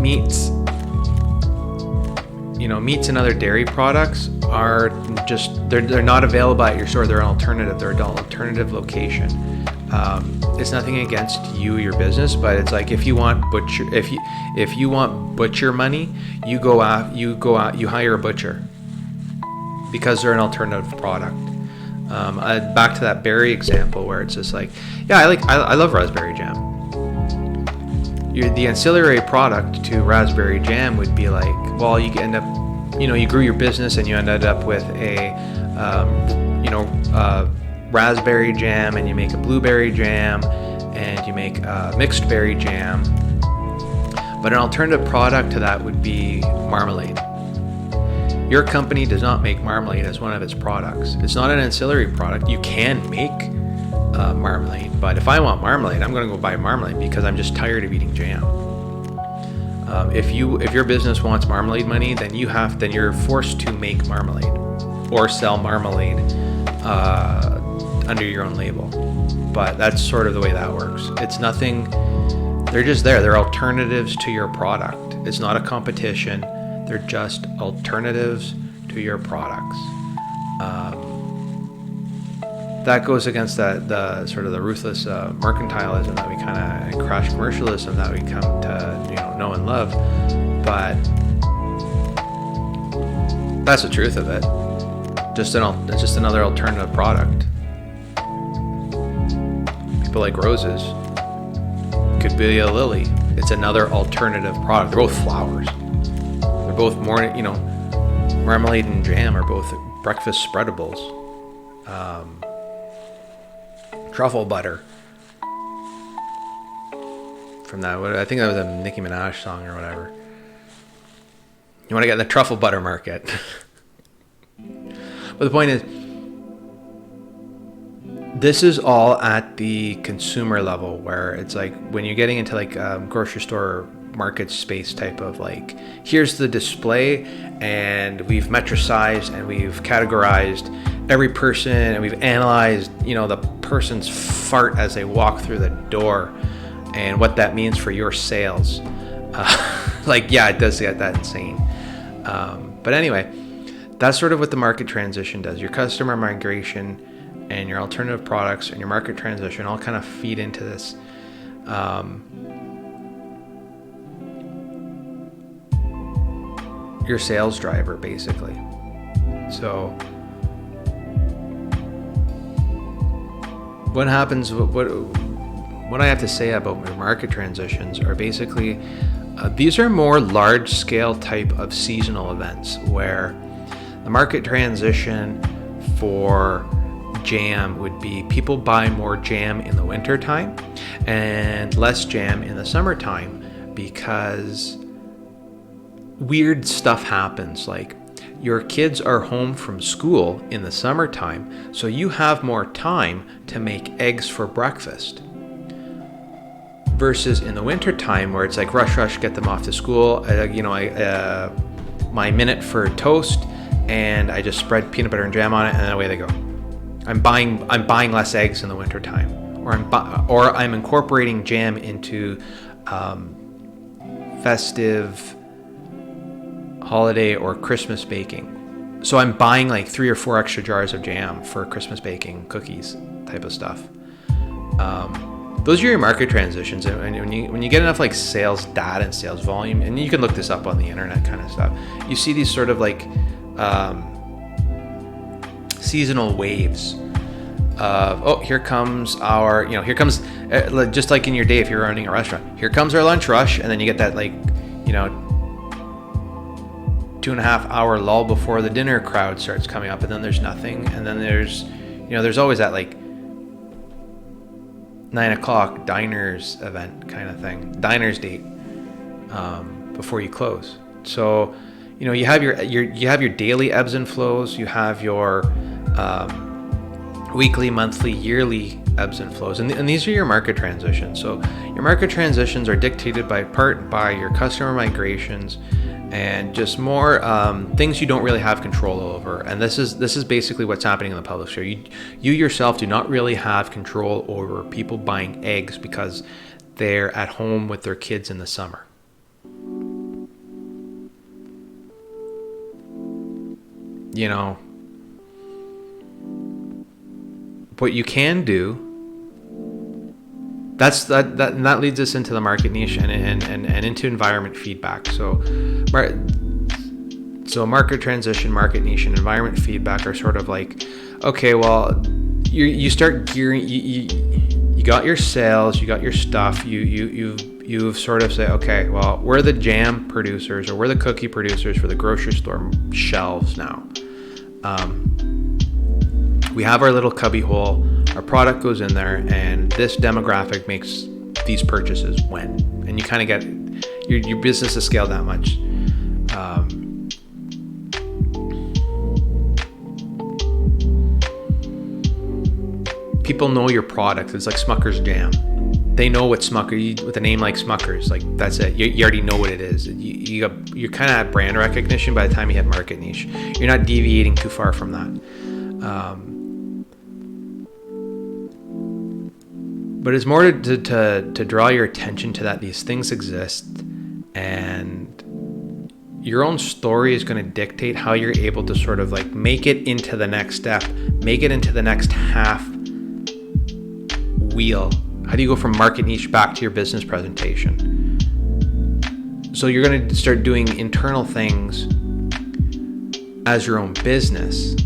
meats, meats and other dairy products are just, they're not available at your store. They're an alternative. They're an alternative location. It's nothing against your business, but it's like if you want butcher money, you go out, you hire a butcher because they're an alternative product. Back to that berry example where it's just like, yeah, I love raspberry jam. The ancillary product to raspberry jam would be like, well, you end up, you grew your business and you ended up with a, raspberry jam, and you make a blueberry jam, and you make a mixed berry jam. But an alternative product to that would be marmalade. Your company does not make marmalade as one of its products. It's not an ancillary product. You can make marmalade, but if I want marmalade, I'm going to go buy marmalade because I'm just tired of eating jam. If your business wants marmalade money, then you're forced to make marmalade or sell marmalade under your own label. But that's sort of the way that works. It's nothing. They're just there. They're alternatives to your product. It's not a competition. They're just alternatives to your products. That goes against the sort of the ruthless mercantilism that we kind of, crash commercialism that we come to know and love. But that's the truth of it. It's just another alternative product. People like roses. Could be a lily. It's another alternative product. They're both flowers. They're both marmalade and jam are both breakfast spreadables. Truffle butter. From that, I think that was a Nicki Minaj song or whatever. You want to get in the truffle butter market. But the point is, this is all at the consumer level, where it's like when you're getting into like grocery store market space type of like, here's the display, and we've metricized and we've categorized every person, and we've analyzed the person's fart as they walk through the door and what that means for your sales. It does get that insane. But anyway, that's sort of what the market transition does. Your customer migration and your alternative products and your market transition all kind of feed into this. Your sales driver, basically. So what happens, what I have to say about my market transitions are basically, these are more large scale type of seasonal events where the market transition for jam would be people buy more jam in the winter time and less jam in the summertime because weird stuff happens. Like your kids are home from school in the summertime, so you have more time to make eggs for breakfast. Versus in the wintertime where it's like rush, get them off to school. My minute for toast, and I just spread peanut butter and jam on it, and then away they go. I'm buying less eggs in the wintertime, or I'm incorporating jam into festive holiday or Christmas baking. So I'm buying like 3 or 4 extra jars of jam for Christmas baking, cookies type of stuff. Those are your market transitions, and when you get enough like sales data and sales volume, and you can look this up on the internet kind of stuff, you see these sort of like seasonal waves of, here comes just like in your day if you're running a restaurant, here comes our lunch rush, and then you get that 2.5 hour lull before the dinner crowd starts coming up, and then there's nothing, and then there's always that like 9 o'clock diners event kind of thing, diners date before you close. So you have your daily ebbs and flows, you have your weekly, monthly, yearly ebbs and flows, and these are your market transitions. So your market transitions are dictated by your customer migrations and just more things you don't really have control over. And this is basically what's happening in the public sphere. You yourself do not really have control over people buying eggs because they're at home with their kids in the summer. what you can do, that leads us into the market niche and into environment feedback. So market transition, market niche, and environment feedback are sort of like, okay, well, you start gearing, you got your sales, you got your stuff, you've sort of say, okay, well, we're the jam producers, or we're the cookie producers for the grocery store shelves now. We have our little cubby hole, our product goes in there, and this demographic makes these purchases when, and you kind of get your business is scaled that much. People know your product. It's like Smucker's jam. They know what Smucker, with a name like Smucker's, like that's it. You already know what it is. You're kind of at brand recognition by the time you hit market niche. You're not deviating too far from that. But it's more to draw your attention to that these things exist, and your own story is going to dictate how you're able to sort of like make it into the next step, make it into the next half wheel. How do you go from market niche back to your business presentation? So you're going to start doing internal things as your own business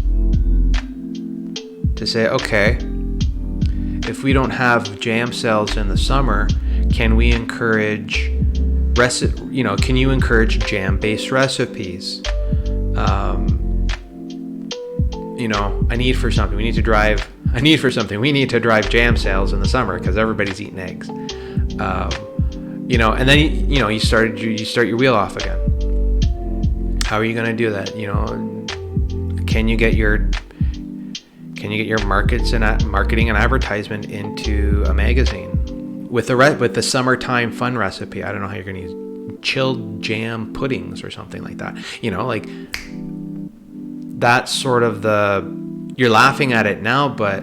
to say, okay, if we don't have jam sales in the summer, can we encourage can you encourage jam-based recipes? A need for something. We need to drive jam sales in the summer because everybody's eating eggs. And then you start your wheel off again. How are you going to do that? Can you get your marketing and advertisement into a magazine with the summertime fun recipe? I don't know how you're going to use chilled jam puddings or something like that. That's sort of you're laughing at it now, but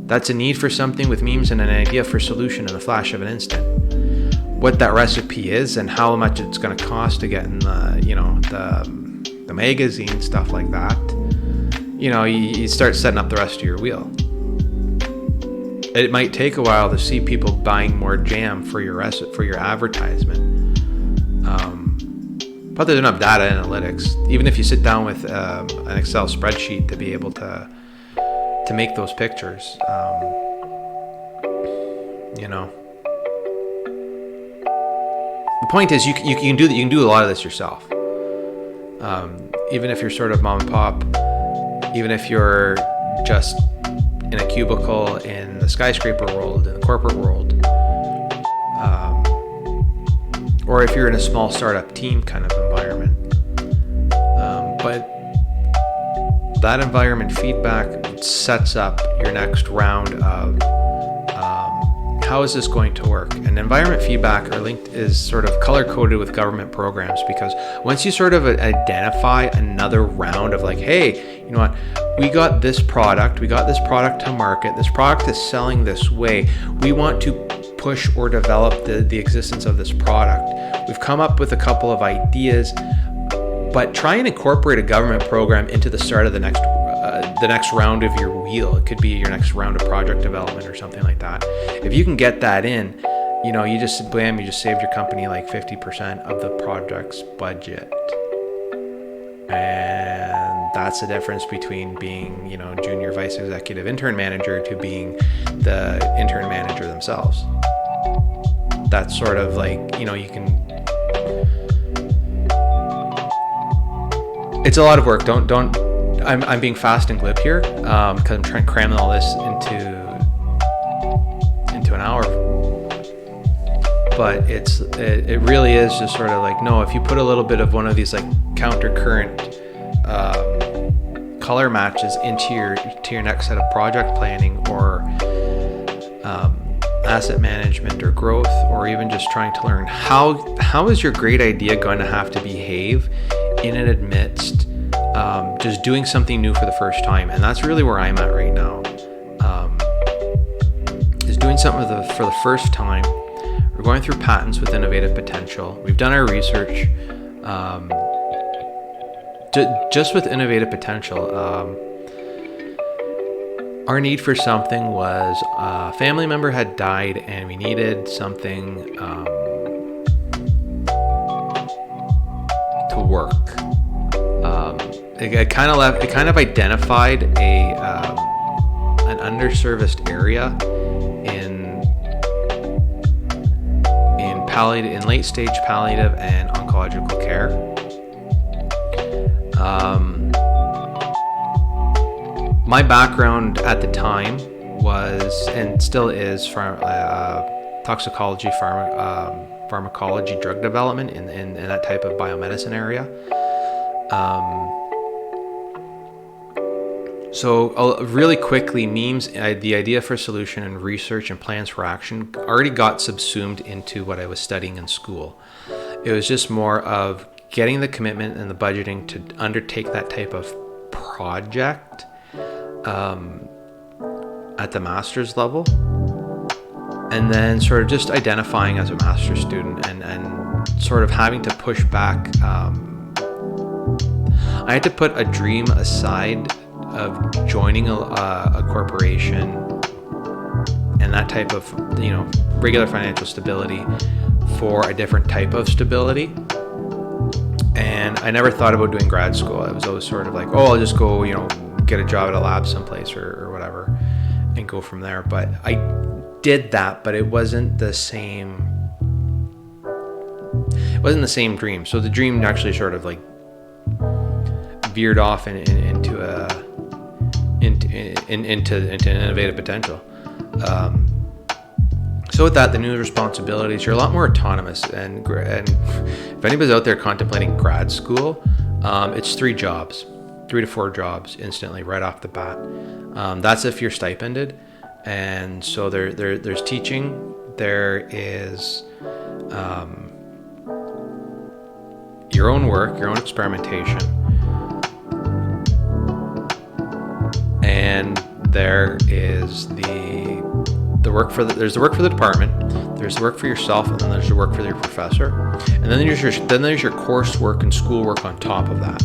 that's a need for something with memes and an idea for solution in a flash of an instant. What that recipe is and how much it's going to cost to get in the magazine, stuff like that. You start setting up the rest of your wheel. It might take a while to see people buying more jam for your advertisement. But there's enough data analytics. Even if you sit down with an Excel spreadsheet to be able to make those pictures, The point is, you can do a lot of this yourself. Even if you're sort of mom and pop, even if you're just in a cubicle in the skyscraper world, in the corporate world, or if you're in a small startup team kind of environment. But that environment feedback sets up your next round of how is this going to work? And environment feedback is sort of color-coded with government programs, because once you sort of identify another round of like, hey, you know what, we got this product to market, this product is selling this way, we want to push or develop the existence of this product. We've come up with a couple of ideas, but try and incorporate a government program into the start of the next round of your wheel. It could be your next round of project development or something like that. If you can get that in, you just saved your company like 50% of the project's budget. And that's the difference between being, junior vice executive intern manager to being the intern manager themselves. That's sort of like, you can. It's a lot of work. I'm being fast and glib here because I'm trying to cram all this into an hour. But it really is just sort of like, no, if you put a little bit of one of these like counter current color matches into your next set of project planning or asset management or growth, or even just trying to learn how is your great idea going to have to behave in and amidst just doing something new for the first time. And that's really where I'm at right now, is doing something for the first time. We're going through patents with innovative potential. We've done our research. just with innovative potential, our need for something was a family member had died and we needed something to work. It kind of identified an underserviced area in late stage palliative and oncological care. My background at the time was, and still is, toxicology, pharmacology, drug development in that type of biomedicine area. So really quickly, the idea for solution and research and plans for action already got subsumed into what I was studying in school. It was just more of getting the commitment and the budgeting to undertake that type of project at the master's level, and then sort of just identifying as a master's student and sort of having to push back. I had to put a dream aside of joining a corporation and that type of, regular financial stability for a different type of stability. And I never thought about doing grad school. I was always sort of like, I'll just go, get a job at a lab someplace or whatever and go from there. But I did that, but it wasn't the same dream. So the dream actually sort of like veered off into innovative potential. So with that, the new responsibilities, you're a lot more autonomous. And if anybody's out there contemplating grad school, it's 3 to 4 jobs instantly right off the bat. That's if you're stipended. And so there's teaching, there is your own work, your own experimentation, and there is there's the work for the department, there's the work for yourself, and then there's the work for your professor, and then there's your coursework and schoolwork on top of that.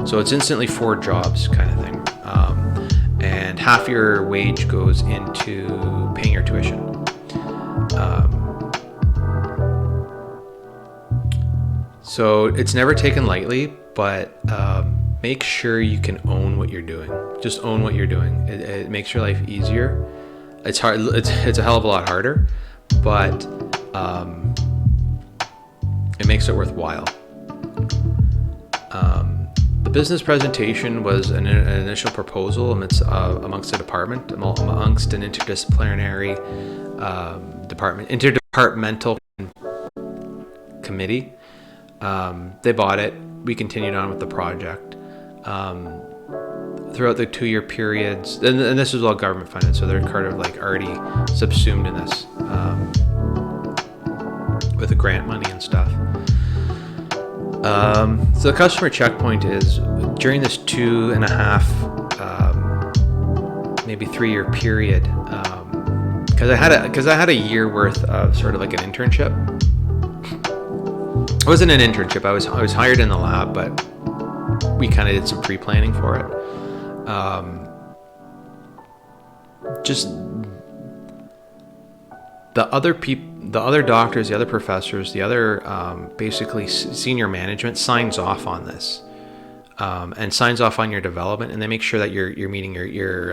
So it's instantly 4 jobs kind of thing, and half your wage goes into paying your tuition. So it's never taken lightly, but make sure you can own what you're doing. Just own what you're doing. It makes your life easier. It's hard. It's a hell of a lot harder, but it makes it worthwhile. The business presentation was an initial proposal amongst the department, amongst an interdisciplinary interdepartmental committee. They bought it. We continued on with the project. Throughout the 2-year periods, and this was all government funded, so they're kind of like already subsumed in this with the grant money and stuff. So the customer checkpoint is during this 2.5, maybe 3-year period, because I had a year worth of sort of like an internship. It wasn't an internship. I was hired in the lab, but we kind of did some pre-planning for it. Just the other doctors, the other professors, the other basically senior management signs off on this, and signs off on your development, and they make sure that you're meeting your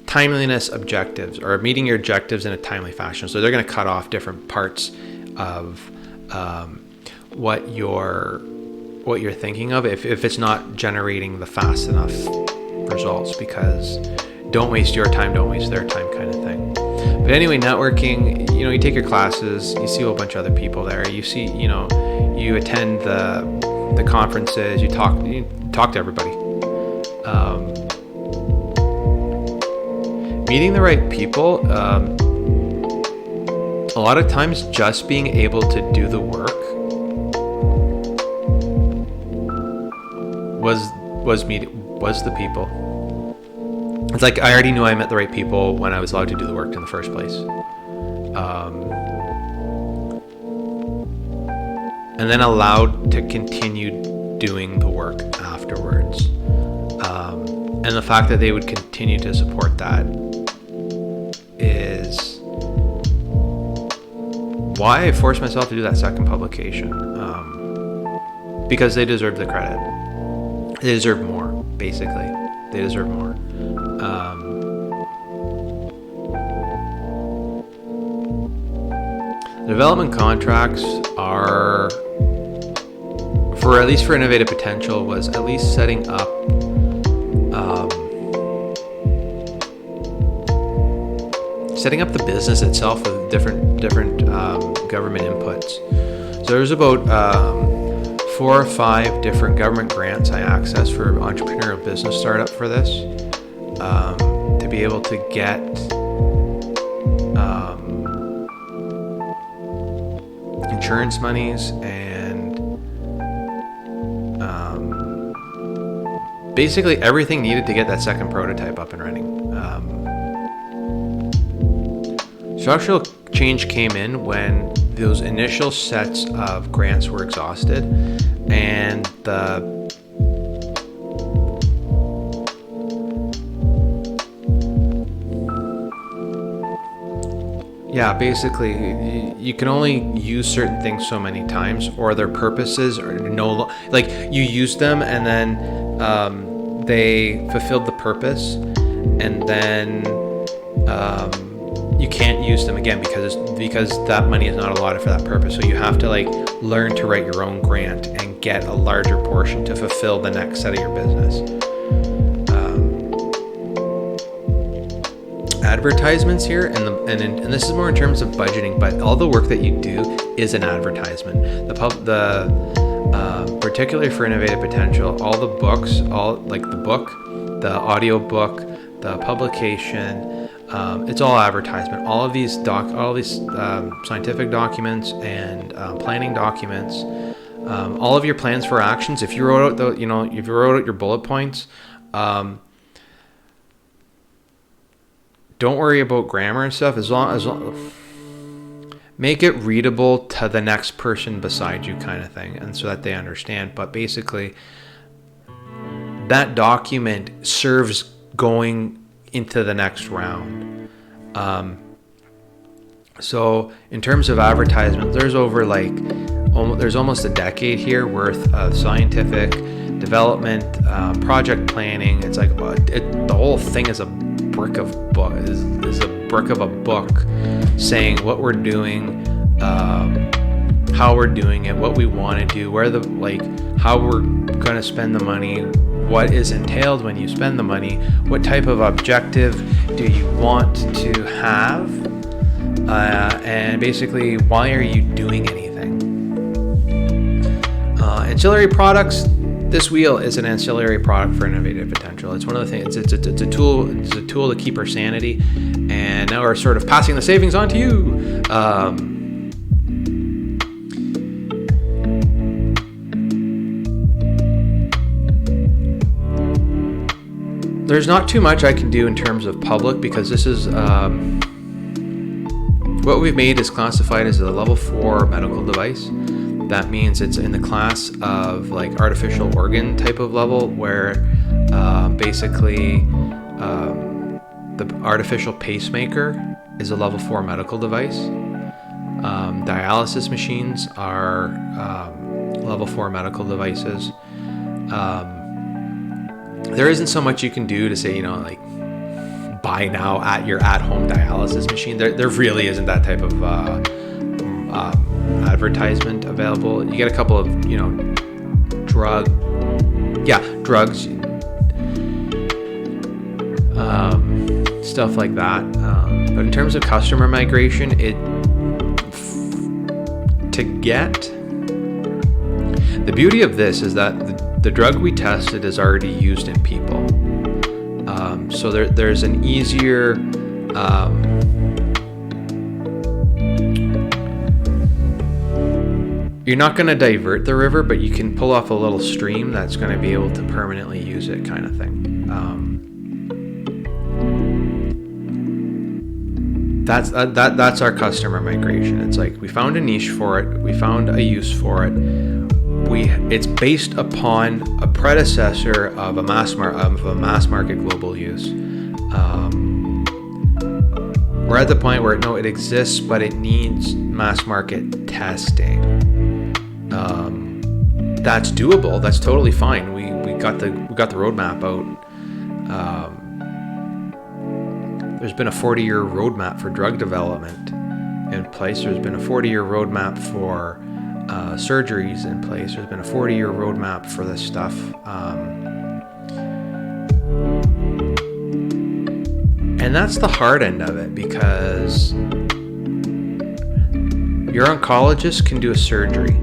timeliness objectives, or meeting your objectives in a timely fashion. So they're going to cut off different parts of what you're thinking of if it's not generating the fast enough results, because don't waste your time, don't waste their time kind of thing. But anyway, networking, you take your classes, you see a whole bunch of other people there, you see, you attend the conferences, you talk to everybody. Meeting the right people, a lot of times just being able to do the work was the people. It's like I already knew I met the right people when I was allowed to do the work in the first place. And then allowed to continue doing the work afterwards. And the fact that they would continue to support that is why I forced myself to do that second publication. Because they deserve the credit. They deserve more, basically. They deserve more. Development contracts are, at least for Innovative Potential, was at least setting up the business itself with different government inputs. So there's about 4 or 5 different government grants I accessed for entrepreneurial business startup for this, to be able to get insurance monies and basically everything needed to get that second prototype up and running. Structural change came in when those initial sets of grants were exhausted, and basically you can only use certain things so many times, or their purposes are like you use them and then they fulfilled the purpose, and then you can't use them again because that money is not allotted for that purpose. So you have to learn to write your own grant and get a larger portion to fulfill the next set of your business. Advertisements here, and this is more in terms of budgeting, but all the work that you do is an advertisement. Particularly for Innovative Potential, all the books, the book, the audio book, the publication, it's all advertisement. All of these scientific documents and planning documents, all of your plans for actions. If you wrote out your bullet points, don't worry about grammar and stuff. As long make it readable to the next person beside you, kind of thing, and so that they understand. But basically, that document serves going into the next round. So in terms of advertisements, there's there's almost a decade here worth of scientific development, project planning. It's the whole thing is a brick of a book saying what we're doing, how we're doing it, what we want to do, how we're going to spend the money, what is entailed when you spend the money, what type of objective do you want to have, and basically why are you doing anything. Ancillary products. This wheel is an ancillary product for Innovative Potential. It's one of the things. It's a tool. It's a tool to keep our sanity. And now we're sort of passing the savings on to you. There's not too much I can do in terms of public, because this is what we've made is classified as a level 4 medical device. That means it's in the class of artificial organ type of level, where basically the artificial pacemaker is a level 4 medical device. Dialysis machines are level 4 medical devices. There isn't so much you can do to say, buy now at your at-home dialysis machine. There really isn't that type of advertisement available. You get a couple of drugs, stuff like that, but in terms of customer migration, the beauty of this is that the drug we tested is already used in people, so there's an easier you're not going to divert the river, but you can pull off a little stream that's going to be able to permanently use it, kind of thing. That's our customer migration. It's we found a niche for it, we found a use for it, it's based upon a predecessor of a mass market global use. We're at the point where it exists, but it needs mass market testing. That's doable. That's totally fine. We got the roadmap out. There's been a 40-year roadmap for drug development in place. There's been a 40-year roadmap for surgeries in place. There's been a 40-year roadmap for this stuff. And that's the hard end of it, because your oncologist can do a surgery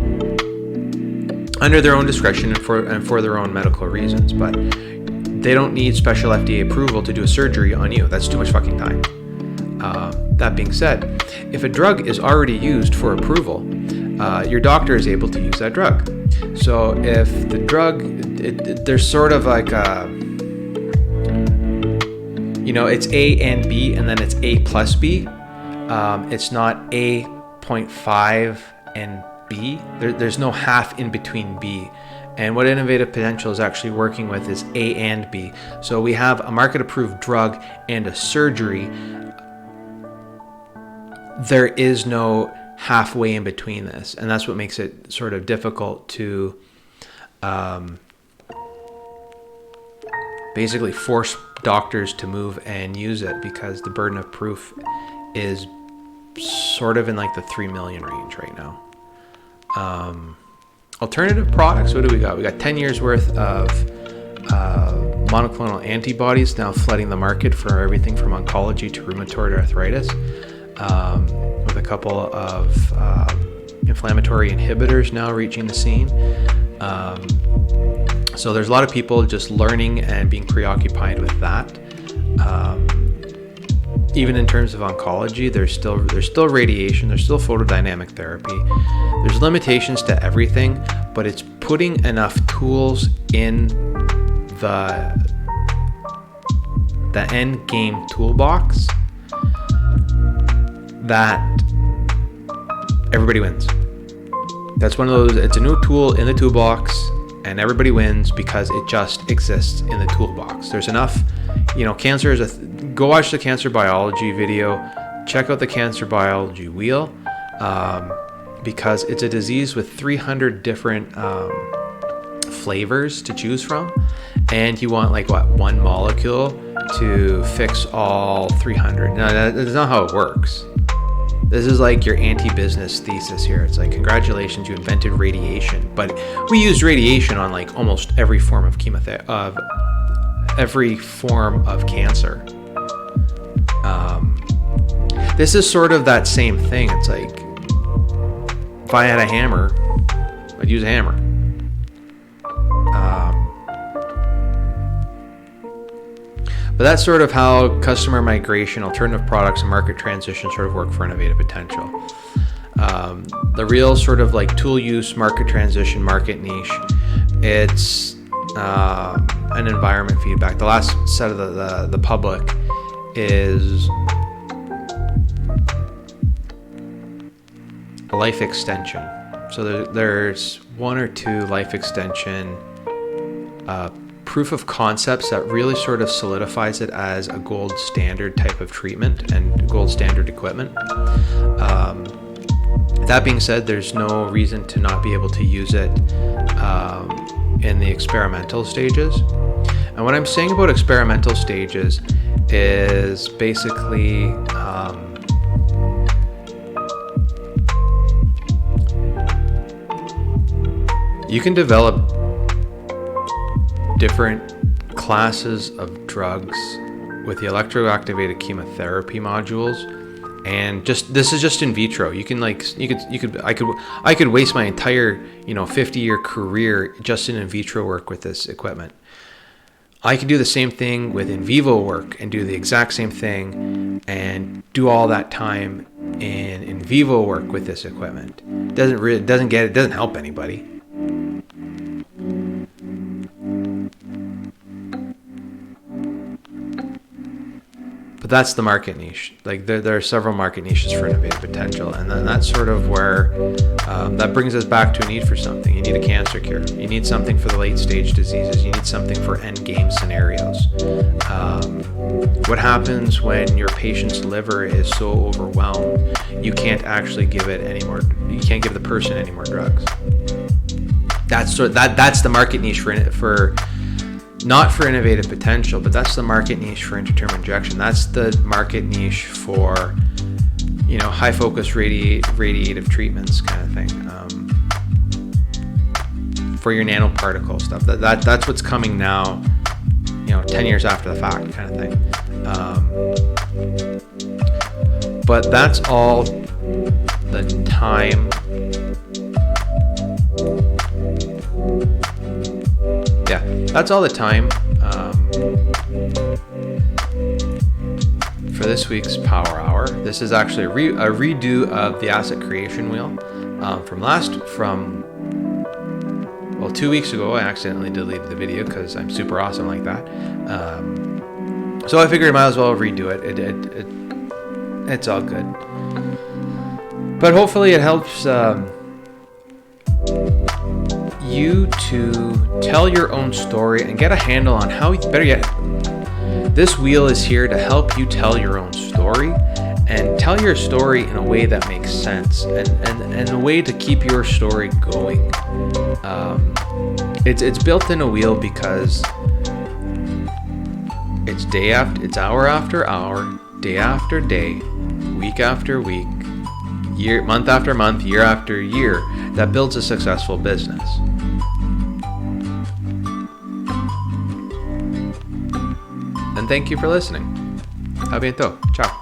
under their own discretion and for their own medical reasons, but they don't need special FDA approval to do a surgery on you. That's too much fucking time. That being said, if a drug is already used for approval, your doctor is able to use that drug. So if the drug, there's sort of like it's A and B, and then it's A plus B. It's not A.5 and B. There's no half in between B. And what Innovative Potential is actually working with is A and B. So we have a market-approved drug and a surgery. There is no halfway in between this, and that's what makes it sort of difficult to basically force doctors to move and use it, because the burden of proof is sort of in like the 3 million range right now. Alternative products, what do we got? We got 10 years worth of monoclonal antibodies now flooding the market for everything from oncology to rheumatoid arthritis, with a couple of inflammatory inhibitors now reaching the scene. So there's a lot of people just learning and being preoccupied with that. Even in terms of oncology, there's still radiation, there's still photodynamic therapy. There's limitations to everything, but it's putting enough tools in the end game toolbox that everybody wins. That's one of those, it's a new tool in the toolbox, and everybody wins because it just exists in the toolbox. There's enough, cancer is go watch the cancer biology video, check out the cancer biology wheel, because it's a disease with 300 different flavors to choose from, and you want one molecule to fix all 300. Now that's not how it works. This is like your anti-business thesis here. It's like, congratulations, you invented radiation. But we used radiation on like almost every form of chemotherapy, every form of cancer. This is sort of that same thing. It's like, if I had a hammer, I'd use a hammer. But that's sort of how customer migration, alternative products, and market transition sort of work for Innovative Potential. The real sort of like tool use, market transition, market niche, it's an environment feedback. The last set of the public is a life extension. So there's one or two life extension proof of concepts that really sort of solidifies it as a gold standard type of treatment and gold standard equipment. That being said, there's no reason to not be able to use it in the experimental stages. And what I'm saying about experimental stages is basically you can develop different classes of drugs with the electroactivated chemotherapy modules, and this is just in vitro. I could waste my entire 50-year career just in vitro work with this equipment. I could do the same thing with in vivo work and do the exact same thing and do all that time in vivo work with this equipment. It doesn't help anybody. But that's the market niche. Like there are several market niches for innovative potential, and then that's sort of where that brings us back to a need for something. You need a cancer cure. You need something for the late stage diseases. You need something for end game scenarios. What happens when your patient's liver is so overwhelmed you can't actually give it any more? You can't give the person any more drugs. That's the market niche for not for innovative potential, but that's the market niche for intradermal injection. That's the market niche for, high focus radiative treatments kind of thing. For your nanoparticle stuff. That's what's coming now, 10 years after the fact kind of thing. But that's all the time. Yeah, that's all the time for this week's Power Hour. This is actually a redo of the asset creation wheel from 2 weeks ago. I accidentally deleted the video because I'm super awesome like that. So I figured I might as well redo it. It's all good. But hopefully it helps you to tell your own story and get a handle on how, better yet, this wheel is here to help you tell your own story and tell your story in a way that makes sense and a way to keep your story going. It's built in a wheel because it's hour after hour, day after day, week after week, month after month, year after year, that builds a successful business. And thank you for listening. A bientôt. Ciao.